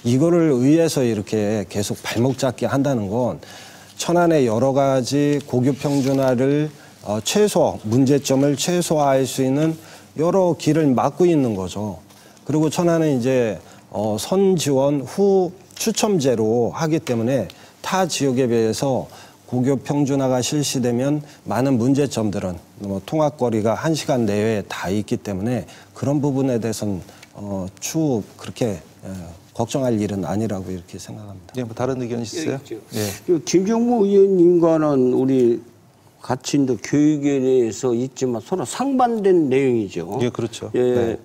이거를 의회에서 이렇게 계속 발목 잡게 한다는 건 천안의 여러 가지 고교 평준화를 문제점을 최소화할 수 있는 여러 길을 막고 있는 거죠. 그리고 천안은 이제 선지원 후 추첨제로 하기 때문에 타 지역에 비해서 고교 평준화가 실시되면 많은 문제점들은 통학거리가 1시간 내외에 다 있기 때문에 그런 부분에 대해서는 추후 그렇게 걱정할 일은 아니라고 이렇게 생각합니다. 예, 뭐 다른 의견 있으세요? 예. 김정무 의원님과는 우리 같이 이제 교육에 대해서 있지만 서로 상반된 내용이죠. 예, 그렇죠. 예. 네.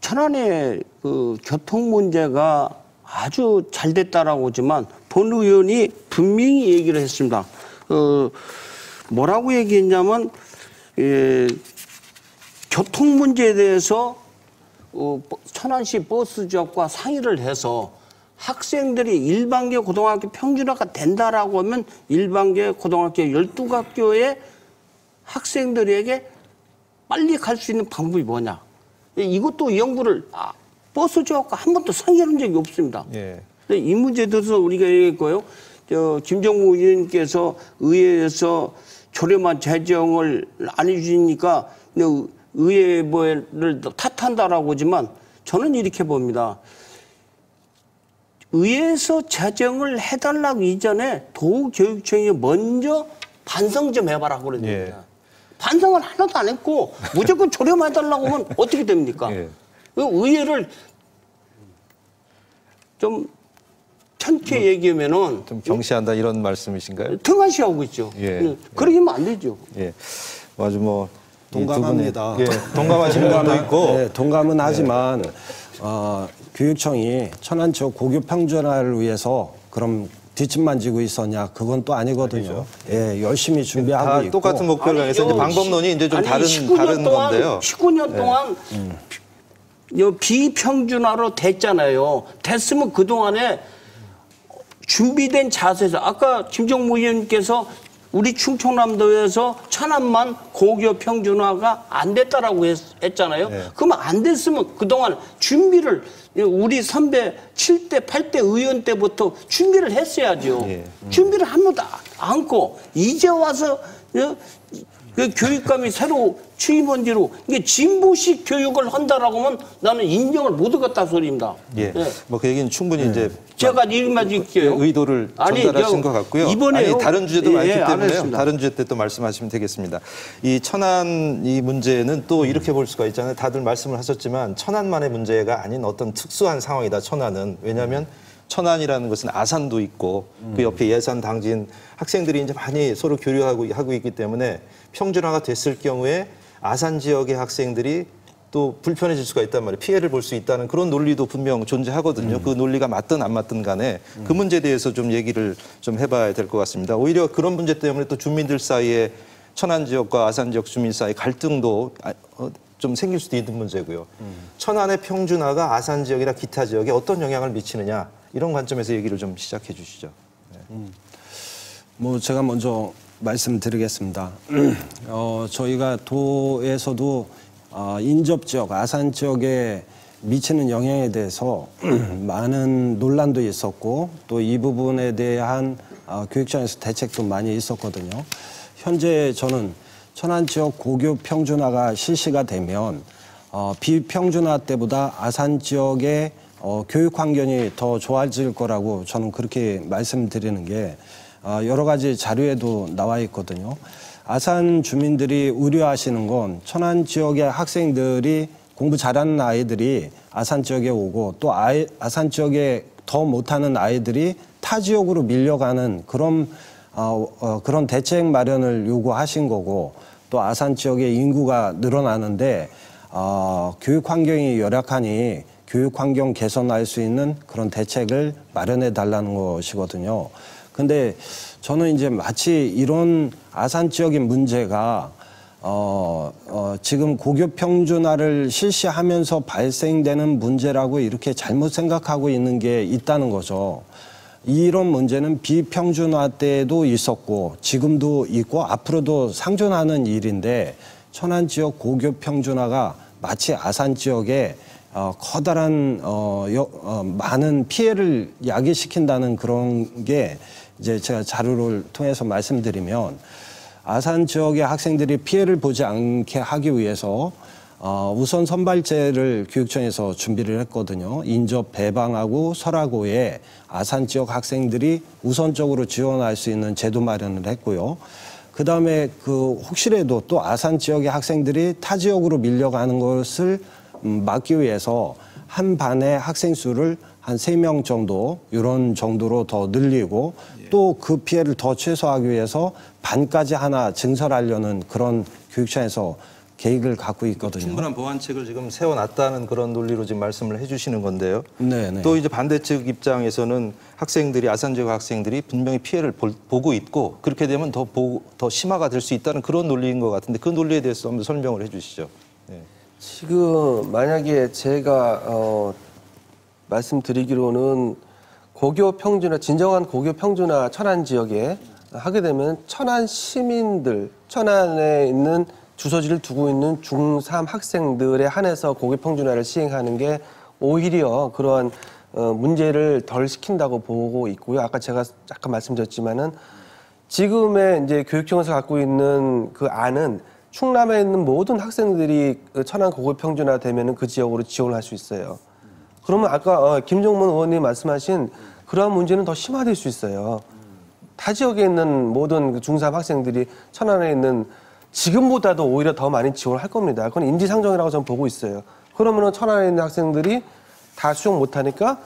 천안의 그 교통 문제가 아주 잘 됐다라고 하지만 본 의원이 분명히 얘기를 했습니다. 뭐라고 얘기했냐면 교통 문제에 대해서 천안시 버스 지역과 상의를 해서 학생들이 일반계 고등학교 평준화가 된다라고 하면 일반계 고등학교 12학교의 학생들에게 빨리 갈 수 있는 방법이 뭐냐. 이것도 연구를 버스 지역과 한 번도 상의한 적이 없습니다. 예. 이 문제에 대해서 우리가 얘기했고요. 김정무 의원님께서 의회에서 조례만 제정을 안 해주니까 의회를 탓한다라고 하지만 저는 이렇게 봅니다. 의회에서 제정을 해달라고 이전에 도교육청이 먼저 반성 좀 해봐라 그러는 겁니다. 반성을 하나도 안 했고 무조건 조례만 해달라고 하면 어떻게 됩니까? 의회를 좀 편케 얘기하면은 좀 경시한다 이런 말씀이신가요? 등한시하고 있죠. 그러면 안 되죠. 예, 아주 뭐 동감합니다. 동감하시는 분도 있고. 네, 동감은 하지만 교육청이 천안 지역 고교 평준화를 위해서 그럼 뒷짐만 지고 있었냐? 그건 또 아니거든요. 예, 열심히 준비하고 다 있고. 똑같은 목표를 향해서 이제 방법론이 이제 좀 다른 건데요. 19년 동안 비평준화로 됐잖아요. 됐으면 그동안에 준비된 자세에서 아까 김정무 의원님께서 우리 충청남도에서 천안만 고교 평준화가 안 됐다라고 했잖아요. 그러면 안 됐으면 그동안 준비를 우리 선배 7대, 8대 의원 때부터 준비를 했어야죠. 준비를 하나도 않고 이제 와서 그 교육감이 새로 취임한 뒤로 이게 진보식 교육을 한다라고 하면 나는 인정을 못 하겠다 소리입니다. 예. 뭐 그 얘기는 충분히 이제 제가 이만 드릴게요. 의도를 전달하신 것 같고요. 이번에요. 다른 주제도 많기 때문에요. 알겠습니다. 다른 주제 때 또 말씀하시면 되겠습니다. 이 천안 이 문제는 또 이렇게 볼 수가 있잖아요. 다들 말씀을 하셨지만 천안만의 문제가 아닌 어떤 특수한 상황이다. 천안은 왜냐하면 천안이라는 것은 아산도 있고 그 옆에 예산 당진 학생들이 이제 많이 서로 교류하고 있기 때문에 평준화가 됐을 경우에 아산 지역의 학생들이 또 불편해질 수가 있단 말이에요. 피해를 볼 수 있다는 그런 논리도 분명 존재하거든요. 그 논리가 맞든 안 맞든 간에 그 문제에 대해서 좀 얘기를 좀 해봐야 될 것 같습니다. 오히려 그런 문제 때문에 또 주민들 사이에 천안 지역과 아산 지역 주민 사이 갈등도 좀 생길 수도 있는 문제고요. 천안의 평준화가 아산 지역이나 기타 지역에 어떤 영향을 미치느냐 이런 관점에서 얘기를 좀 시작해 주시죠. 제가 먼저 말씀드리겠습니다. 저희가 도에서도 인접 지역, 아산 지역에 미치는 영향에 대해서 많은 논란도 있었고 또 이 부분에 대한 교육청에서 대책도 많이 있었거든요. 현재 저는 천안 지역 고교 평준화가 실시가 되면 비평준화 때보다 아산 지역의 교육 환경이 더 좋아질 거라고 저는 그렇게 말씀드리는 게 여러 가지 자료에도 나와 있거든요. 아산 주민들이 우려하시는 건 천안 지역의 학생들이 공부 잘하는 아이들이 아산 지역에 오고 또 아산 지역에 더 못하는 아이들이 타 지역으로 밀려가는 그런 대책 마련을 요구하신 거고 또 아산 지역의 인구가 늘어나는데 교육 환경이 열악하니 교육 환경 개선할 수 있는 그런 대책을 마련해 달라는 것이거든요. 근데 저는 이제 마치 이런 아산 지역의 문제가 지금 고교 평준화를 실시하면서 발생되는 문제라고 이렇게 잘못 생각하고 있는 게 있다는 거죠. 이런 문제는 비평준화 때도 있었고 지금도 있고 앞으로도 상존하는 일인데 천안 지역 고교 평준화가 마치 아산 지역에 커다란 많은 피해를 야기시킨다는 그런 게 이제 제가 자료를 통해서 말씀드리면 아산 지역의 학생들이 피해를 보지 않게 하기 위해서 우선 선발제를 교육청에서 준비를 했거든요. 인접 배방하고 설하고에 아산 지역 학생들이 우선적으로 지원할 수 있는 제도 마련을 했고요. 그다음에 혹시라도 또 아산 지역의 학생들이 타 지역으로 밀려가는 것을 막기 위해서 한 반의 학생 수를 한 3명 정도 이런 정도로 더 늘리고 또 그 피해를 더 최소화하기 위해서 반까지 하나 증설하려는 그런 교육청에서 계획을 갖고 있거든요. 충분한 보완책을 지금 세워놨다는 그런 논리로 지금 말씀을 해주시는 건데요. 네네. 또 이제 반대측 입장에서는 학생들이 아산 지역 학생들이 분명히 피해를 보고 있고 그렇게 되면 더 심화가 될 수 있다는 그런 논리인 것 같은데 그 논리에 대해서 한번 설명을 해주시죠. 네. 지금 만약에 제가 말씀드리기로는 고교 평준화, 진정한 고교 평준화 천안 지역에 하게 되면 천안 시민들, 천안에 있는 주소지를 두고 있는 중3 학생들에 한해서 고교 평준화를 시행하는 게 오히려 그러한 문제를 덜 시킨다고 보고 있고요. 아까 제가 잠깐 말씀드렸지만은 지금의 이제 교육청에서 갖고 있는 그 안은 충남에 있는 모든 학생들이 천안 고교 평준화 되면은 그 지역으로 지원을 할 수 있어요. 그러면 아까 김종문 의원님 말씀하신 그러한 문제는 더 심화될 수 있어요. 타 지역에 있는 모든 중3 학생들이 천안에 있는 지금보다도 오히려 더 많이 지원을 할 겁니다. 그건 인지상정이라고 저는 보고 있어요. 그러면은 천안에 있는 학생들이 다 수용 못하니까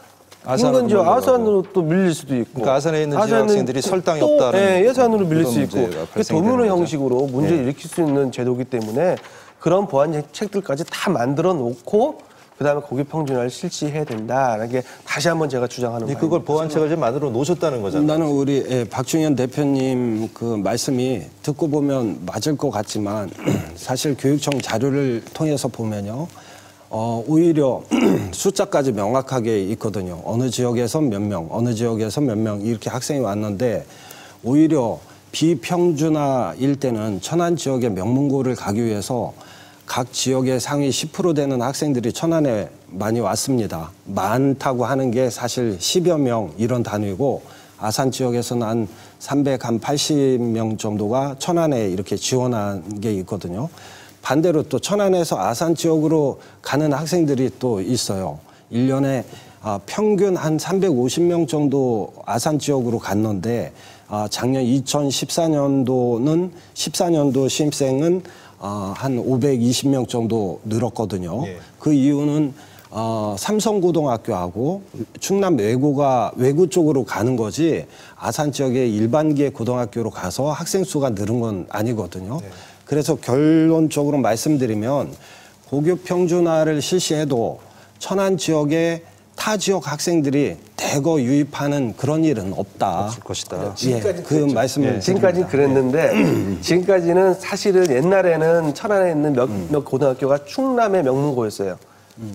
인근 지역 아산으로 또 밀릴 수도 있고. 그러니까 아산에 있는 지역 학생들이 설당이 없다는 예산으로 밀릴 수 있고. 도미노 거죠. 형식으로 문제를 일으킬 수 있는 제도이기 때문에 그런 보완책들까지 다 만들어 놓고 그다음에 고교 평준화를 실시해야 된다라는 게 다시 한번 제가 주장하는 거예요. 그걸 보완책을 좀 만들어 놓으셨다는 거잖아요. 나는 우리 박중현 대표님 그 말씀이 듣고 보면 맞을 것 같지만 사실 교육청 자료를 통해서 보면요. 오히려 숫자까지 명확하게 있거든요. 어느 지역에서 몇 명, 어느 지역에서 몇 명 이렇게 학생이 왔는데 오히려 비평준화일 때는 천안 지역의 명문고를 가기 위해서 각 지역의 상위 10% 되는 학생들이 천안에 많이 왔습니다. 많다고 하는 게 사실 10여 명 이런 단위고 아산 지역에서는 한 380명 정도가 천안에 이렇게 지원한 게 있거든요. 반대로 또 천안에서 아산 지역으로 가는 학생들이 또 있어요. 1년에 평균 한 350명 정도 아산 지역으로 갔는데 작년 2014년도는 14년도 신입생은 한 520명 정도 늘었거든요. 예. 그 이유는 삼성고등학교하고 충남 외구 쪽으로 가는 거지 아산 지역의 일반계 고등학교로 가서 학생 수가 늘은 건 아니거든요. 예. 그래서 결론적으로 말씀드리면 고교 평준화를 실시해도 천안 지역의 타 지역 학생들이 대거 유입하는 그런 일은 없다. 없을 것이다. 예, 그 말씀을 지금까지 그랬는데 지금까지는 사실은 옛날에는 천안에 있는 몇 고등학교가 충남의 명문고였어요.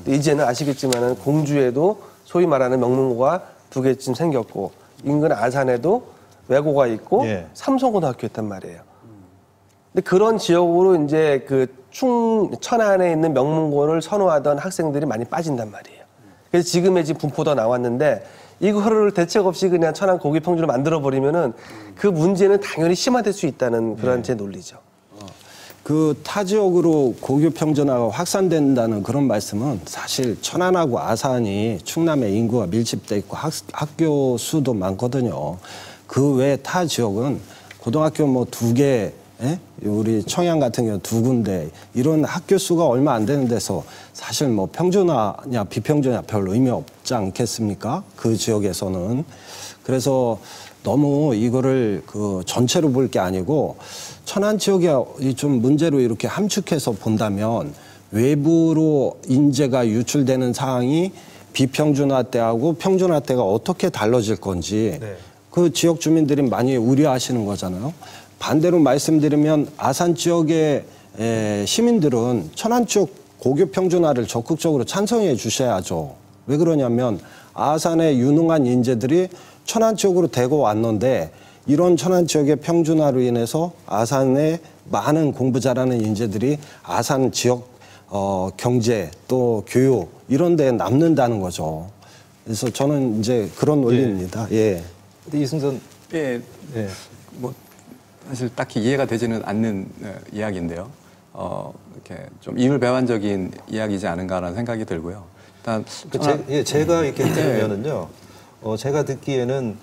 이제는 아시겠지만은 공주에도 소위 말하는 명문고가 2개쯤 생겼고 인근 아산에도 외고가 있고 예. 삼성고등학교였단 말이에요. 근데 그런 지역으로 이제 그 천안에 있는 명문고를 선호하던 학생들이 많이 빠진단 말이에요. 그래서 지금의 지금 분포도 나왔는데 이거를 대책 없이 그냥 천안 고교평준을 만들어버리면은 그 문제는 당연히 심화될 수 있다는 그런 제 논리죠. 그 타 지역으로 고교 평준화가 확산된다는 그런 말씀은 사실 천안하고 아산이 충남에 인구가 밀집돼 있고 학교 수도 많거든요. 그 외 타 지역은 고등학교 뭐 2개, 우리 청양 같은 경우 2군데 이런 학교 수가 얼마 안 되는 데서 사실 뭐 평준화냐 비평준화 별 의미 없지 않겠습니까? 그 지역에서는. 그래서 너무 이거를 그 전체로 볼 게 아니고 천안 지역에 좀 문제로 이렇게 함축해서 본다면 외부로 인재가 유출되는 상황이 비평준화 때하고 평준화 때가 어떻게 달라질 건지 그 지역 주민들이 많이 우려하시는 거잖아요. 반대로 말씀드리면 아산 지역의 시민들은 천안 지역 고교 평준화를 적극적으로 찬성해 주셔야죠. 왜 그러냐면 아산의 유능한 인재들이 천안 지역으로 대거 왔는데 이런 천안 지역의 평준화로 인해서 아산의 많은 공부 잘하는 인재들이 아산 지역 경제 또 교육 이런 데에 남는다는 거죠. 그래서 저는 이제 그런 논리입니다. 예. 근데 이승선 예, 예. 뭐 사실 딱히 이해가 되지는 않는 이야기인데요. 이렇게 좀 이율배반적인 이야기지 않은가라는 생각이 들고요. 일단 제가 이렇게 들으면은요, 제가 듣기에는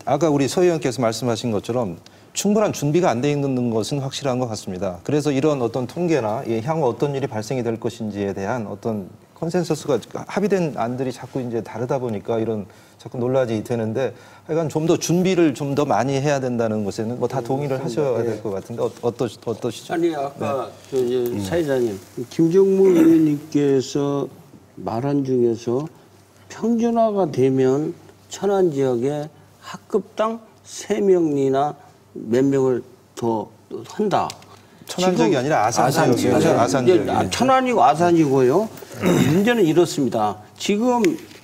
아까 우리 서 의원께서 말씀하신 것처럼 충분한 준비가 안 돼 있는 것은 확실한 것 같습니다. 그래서 이런 어떤 통계나 향후 어떤 일이 발생이 될 것인지에 대한 어떤 컨센서스가 합의된 안들이 자꾸 이제 다르다 보니까 이런 자꾸 논란이 되는데 하여간 좀 더 준비를 좀 더 많이 해야 된다는 것에는 뭐 다 동의를 하셔야 될 것 같은데 어떠시죠? 아니 아까 사회자님 김정무 의원님께서 말한 중에서 평준화가 되면 천안 지역에 학급당 3명이나 몇 명을 더 한다. 천안 지역이 아니라 아산 지역이죠. 아산 지역. 천안이고 아산이고요. 문제는 이렇습니다. 지금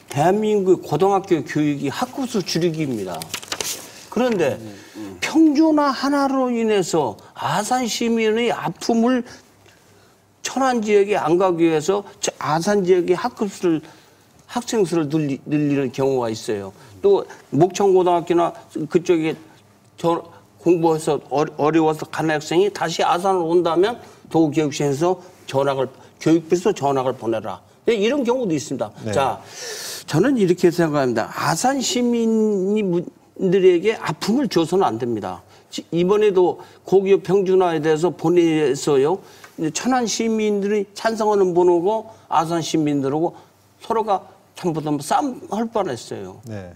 대한민국 고등학교 교육이 학급수 줄이기입니다. 그런데 평준화 하나로 인해서 아산 시민의 아픔을 천안 지역에 안 가기 위해서 아산 지역의 학생 수를 늘리는 경우가 있어요. 또 목청고등학교나 그쪽에 공부해서 어려워서 가는 학생이 다시 아산으로 온다면 도교육청에서 교육부에서 전학을 보내라. 이런 경우도 있습니다. 네. 자, 저는 이렇게 생각합니다. 아산 시민들에게 아픔을 줘서는 안 됩니다. 이번에도 고교 평준화에 대해서 본회의에서요. 천안 시민들이 찬성하는 분하고 아산 시민들하고 서로가 전부 다 싸움할 뻔했어요. 네.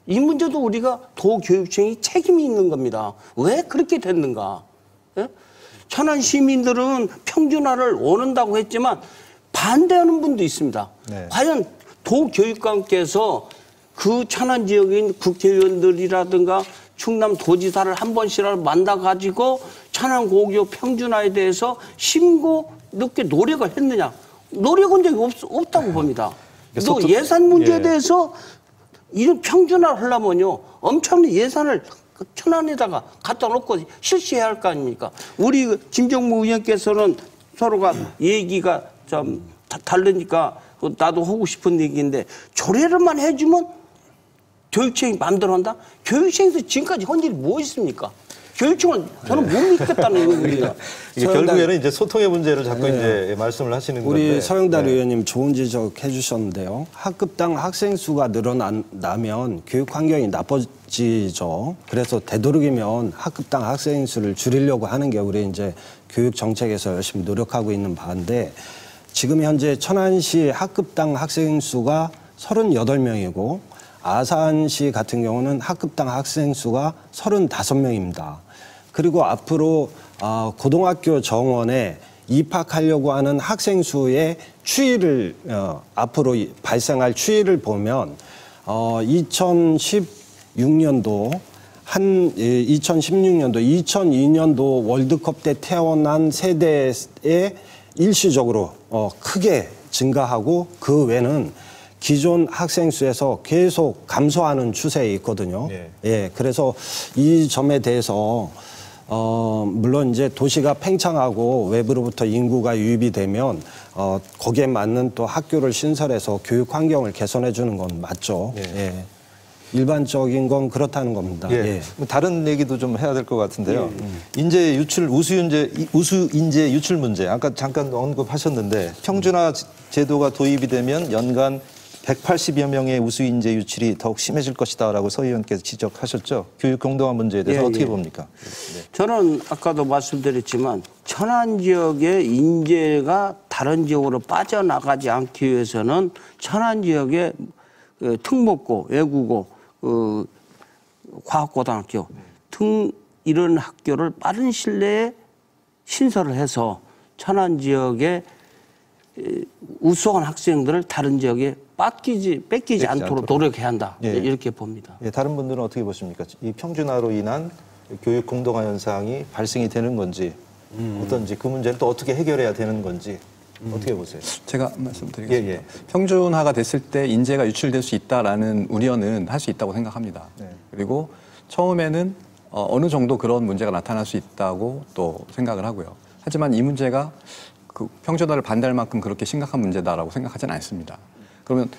이 문제도 우리가 도교육청이 책임이 있는 겁니다. 왜 그렇게 됐는가? 예? 천안 시민들은 평준화를 원한다고 했지만 반대하는 분도 있습니다. 네. 과연 도교육감께서 그 천안 지역에 있는 국회의원들이라든가 충남 도지사를 한 번씩이라도 만나가지고 천안 고교 평준화에 대해서 심고 늦게 노력을 했느냐? 노력은 적이 없다고 봅니다. 또 예산 문제에 대해서 이런 평준화를 하려면요 엄청난 예산을 천안에다가 갖다 놓고 실시해야 할 거 아닙니까? 우리 김정무 의원께서는 서로가 얘기가 좀 다르니까 나도 하고 싶은 얘기인데 조례를만 해주면 교육청이 만들어낸다? 교육청에서 지금까지 한 일이 뭐 있습니까? 교육청은 저는 못 믿겠다는 겁니다. 결국에는 이제 소통의 문제를 자꾸 이제 말씀을 하시는 건데. 우리 서영달 의원님 좋은 지적 해주셨는데요. 학급당 학생 수가 늘어나면 교육 환경이 나빠지죠. 그래서 되도록이면 학급당 학생 수를 줄이려고 하는 게 우리 이제 교육 정책에서 열심히 노력하고 있는 바인데 지금 현재 천안시 학급당 학생 수가 38명이고 아산시 같은 경우는 학급당 학생 수가 35명입니다. 그리고 앞으로 고등학교 정원에 입학하려고 하는 학생 수의 추이를 앞으로 발생할 추이를 보면 2016년도 2002년도 월드컵 때 태어난 세대에 일시적으로 크게 증가하고 그 외는 기존 학생 수에서 계속 감소하는 추세에 있거든요. 예, 그래서 이 점에 대해서 물론 이제 도시가 팽창하고 외부로부터 인구가 유입이 되면 거기에 맞는 또 학교를 신설해서 교육 환경을 개선해 주는 건 맞죠. 예. 일반적인 건 그렇다는 겁니다. 예. 다른 얘기도 좀 해야 될 것 같은데요. 인재 유출, 우수 인재 유출 문제, 아까 잠깐 언급하셨는데 평준화 제도가 도입이 되면 연간 180여 명의 우수 인재 유출이 더욱 심해질 것이다라고 서 의원께서 지적하셨죠. 교육 공정화 문제에 대해서 어떻게 봅니까? 저는 아까도 말씀드렸지만 천안 지역의 인재가 다른 지역으로 빠져나가지 않기 위해서는 천안 지역의 특목고, 외국어, 과학고등학교 등 이런 학교를 빠른 시일 신설을 해서 천안 지역의 우수한 학생들을 다른 지역에 뺏기지 않도록 노력해야 한다. 이렇게 봅니다. 예, 다른 분들은 어떻게 보십니까? 이 평준화로 인한 교육 공동화 현상이 발생이 되는 건지 어떤지 그 문제는 또 어떻게 해결해야 되는 건지 어떻게 보세요? 제가 말씀드리겠습니다. 평준화가 됐을 때 인재가 유출될 수 있다라는 우려는 할 수 있다고 생각합니다. 그리고 처음에는 어느 정도 그런 문제가 나타날 수 있다고 또 생각을 하고요. 하지만 이 문제가 그 평준화를 반대할 만큼 그렇게 심각한 문제다라고 생각하지는 않습니다. 그러면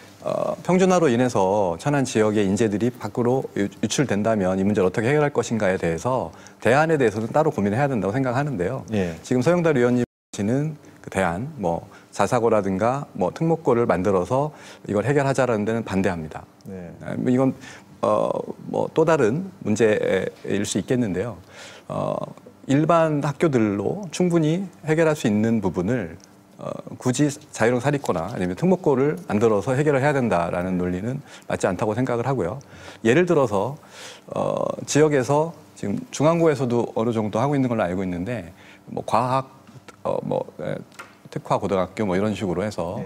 평준화로 인해서 천안 지역의 인재들이 밖으로 유출된다면 이 문제를 어떻게 해결할 것인가에 대해서 대안에 대해서는 따로 고민을 해야 된다고 생각하는데요. 지금 서영달 의원님 하시는 그 대안, 뭐 자사고라든가 뭐 특목고를 만들어서 이걸 해결하자라는 데는 반대합니다. 이건 뭐 또 다른 문제일 수 있겠는데요. 일반 학교들로 충분히 해결할 수 있는 부분을 굳이 자유형 사립고나 아니면 특목고를 만들어서 해결을 해야 된다라는 논리는 맞지 않다고 생각을 하고요. 예를 들어서 지역에서 지금 중앙고에서도 어느 정도 하고 있는 걸로 알고 있는데 뭐 과학 특화 고등학교 뭐 이런 식으로 해서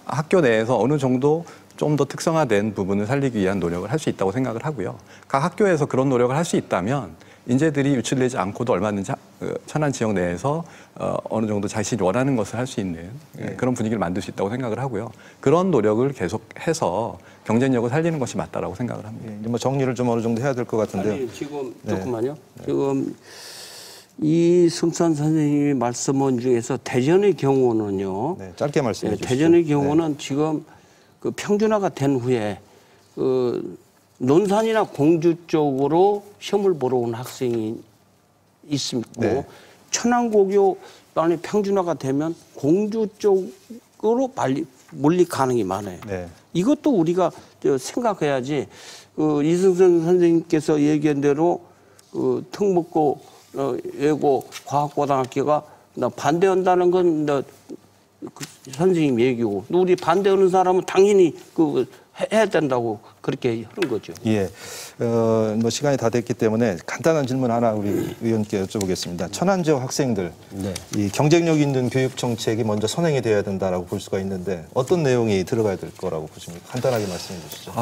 학교 내에서 어느 정도 좀 더 특성화된 부분을 살리기 위한 노력을 할 수 있다고 생각을 하고요. 각 학교에서 그런 노력을 할 수 있다면 인재들이 유출되지 않고도 얼마든지 천안 지역 내에서 어느 정도 자신이 원하는 것을 할 수 있는 그런 분위기를 만들 수 있다고 생각을 하고요. 그런 노력을 계속해서 경쟁력을 살리는 것이 맞다라고 생각을 합니다. 뭐 정리를 좀 어느 정도 해야 될 것 같은데요. 아니, 지금 조금만요. 지금 이승찬 선생님이 말씀한 중에서 대전의 경우는요. 짧게 말씀해 주시죠. 대전의 경우는 지금 그 평준화가 된 후에 논산이나 공주 쪽으로 시험을 보러 온 학생이 있고 천안고교 만약 평준화가 되면 공주 쪽으로 몰릴 가능이 많아요. 이것도 우리가 생각해야지. 이승선 선생님께서 얘기한 대로 특목고 예고 과학고등학교가 반대한다는 건 선생님 얘기고 우리 반대하는 사람은 당연히 해야 된다고 그렇게 하는 거죠. 예, 뭐 시간이 다 됐기 때문에 간단한 질문 하나 우리 의원께 여쭤보겠습니다. 천안 지역 학생들 이 경쟁력 있는 교육 정책이 먼저 선행이 돼야 된다라고 볼 수가 있는데 어떤 내용이 들어가야 될 거라고 보십니까? 간단하게 말씀해 주시죠.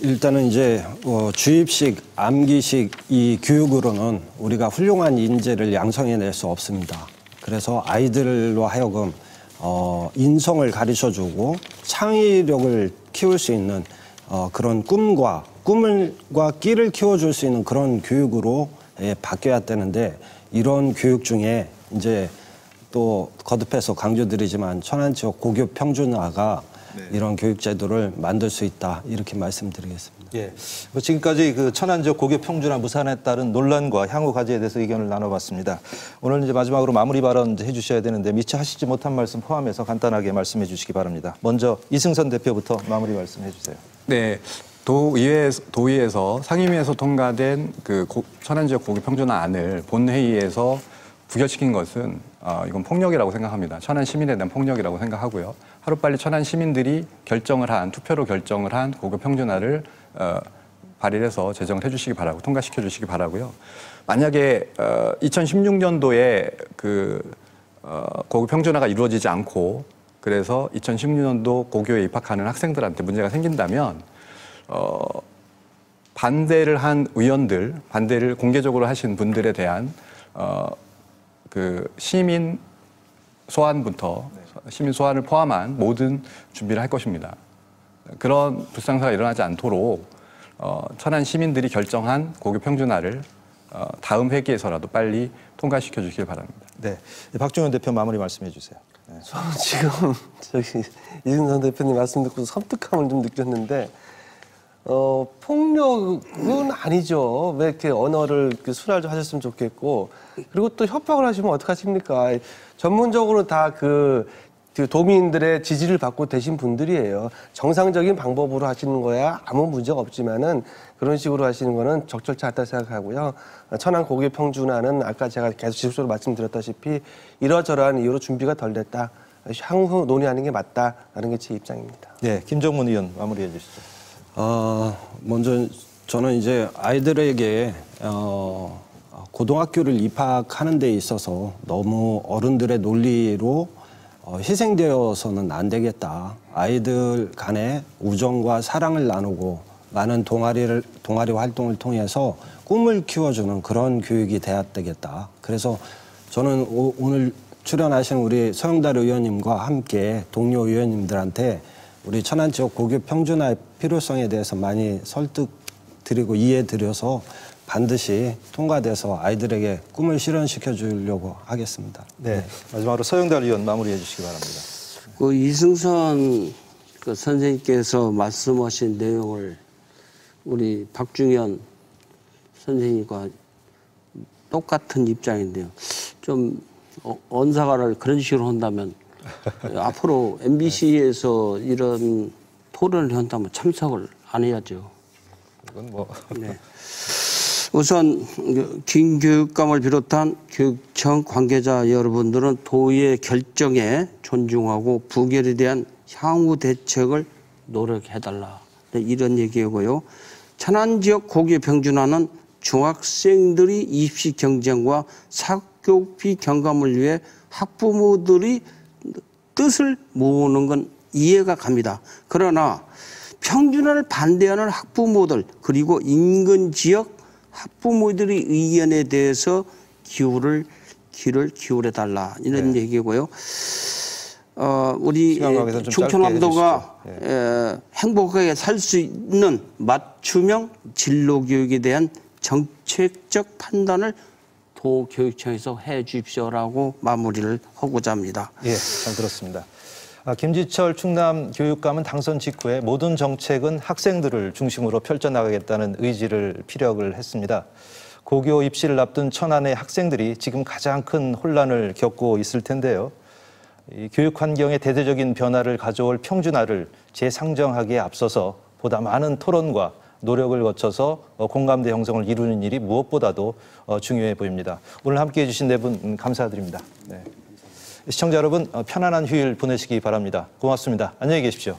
일단은 이제 주입식, 암기식 이 교육으로는 우리가 훌륭한 인재를 양성해낼 수 없습니다. 그래서 아이들로 하여금 인성을 가르쳐주고 창의력을 키울 수 있는 그런 꿈과 끼를 키워줄 수 있는 그런 교육으로 바뀌어야 되는데 이런 교육 중에 이제 또 거듭해서 강조드리지만 천안 지역 고교 평준화가 이런 교육 제도를 만들 수 있다 이렇게 말씀드리겠습니다. 예, 지금까지 그 천안 지역 고교 평준화 무산에 따른 논란과 향후 과제에 대해서 의견을 나눠봤습니다. 오늘 이제 마지막으로 마무리 발언 해주셔야 되는데 미처 하시지 못한 말씀 포함해서 간단하게 말씀해 주시기 바랍니다. 먼저 이승선 대표부터 마무리 말씀해 주세요. 네. 도의회에서 상임위에서 통과된 그 천안 지역 고교 평준화 안을 본회의에서 부결시킨 것은 이건 폭력이라고 생각합니다. 천안 시민에 대한 폭력이라고 생각하고요. 하루빨리 천안 시민들이 투표로 결정을 한 고교 평준화를 발의해서 제정을 해주시기 바라고 통과시켜 주시기 바라고요. 만약에 2016년도에 고교 평준화가 이루어지지 않고 그래서 2016년도 고교에 입학하는 학생들한테 문제가 생긴다면 반대를 한 의원들, 반대를 공개적으로 하신 분들에 대한 시민 소환부터 시민 소환을 포함한 모든 준비를 할 것입니다. 그런 불상사가 일어나지 않도록 천안 시민들이 결정한 고교 평준화를 다음 회기에서라도 빨리 통과시켜 주시길 바랍니다. 네, 박종현 대표 마무리 말씀해 주세요. 네. 저는 지금 이승선 대표님 말씀 듣고 섬뜩함을 좀 느꼈는데 폭력은 아니죠. 왜 이렇게 언어를 순화를 좀 하셨으면 좋겠고, 그리고 또 협박을 하시면 어떡하십니까? 전문적으로 다 그 도민들의 지지를 받고 되신 분들이에요. 정상적인 방법으로 하시는 거야 아무 문제가 없지만은 그런 식으로 하시는 거는 적절치 않다 생각하고요. 천안 고교 평준화는 아까 제가 계속 지속적으로 말씀드렸다시피 이러저러한 이유로 준비가 덜 됐다. 향후 논의하는 게 맞다라는 게 제 입장입니다. 네, 김정문 의원 마무리해 주시죠. 먼저 저는 이제 아이들에게 고등학교를 입학하는 데 있어서 너무 어른들의 논리로 희생되어서는 안 되겠다. 아이들 간에 우정과 사랑을 나누고 많은 동아리 활동을 통해서 꿈을 키워주는 그런 교육이 돼야 되겠다. 그래서 저는 오늘 출연하신 우리 서영달 의원님과 함께 동료 의원님들한테 우리 천안 지역 고교 평준화의 필요성에 대해서 많이 설득드리고 이해드려서 반드시 통과돼서 아이들에게 꿈을 실현시켜 주려고 하겠습니다. 네, 마지막으로 서영달 의원 마무리해 주시기 바랍니다. 그 이승선 그 선생님께서 말씀하신 내용을 우리 박중현 선생님과 똑같은 입장인데요. 좀 언사가를 그런 식으로 한다면 앞으로 MBC에서 이런 토론을 한다면 참석을 안 해야죠. 이건 뭐 네. 우선 김교육감을 비롯한 교육청 관계자 여러분들은 도의의 결정에 존중하고 부결에 대한 향후 대책을 노력해달라. 네, 이런 얘기고요. 천안 지역 고교 평준화는 중학생들이 입시 경쟁과 사교육비 경감을 위해 학부모들이 뜻을 모으는 건 이해가 갑니다. 그러나 평준화를 반대하는 학부모들 그리고 인근 지역 학부모들의 의견에 대해서 귀를 기울여달라 이런 얘기고요. 우리 충청남도가 행복하게 살 수 있는 맞춤형 진로교육에 대한 정책적 판단을 도교육청에서 해 주십시오라고 마무리를 하고자 합니다. 예, 잘 들었습니다. 김지철 충남 교육감은 당선 직후에 모든 정책은 학생들을 중심으로 펼쳐나가겠다는 의지를 피력을 했습니다. 고교 입시를 앞둔 천안의 학생들이 지금 가장 큰 혼란을 겪고 있을 텐데요. 이 교육 환경의 대대적인 변화를 가져올 평준화를 재상정하기에 앞서서 보다 많은 토론과 노력을 거쳐서 공감대 형성을 이루는 일이 무엇보다도 중요해 보입니다. 오늘 함께해 주신 네 분 감사드립니다. 네. 시청자 여러분 편안한 휴일 보내시기 바랍니다. 고맙습니다. 안녕히 계십시오.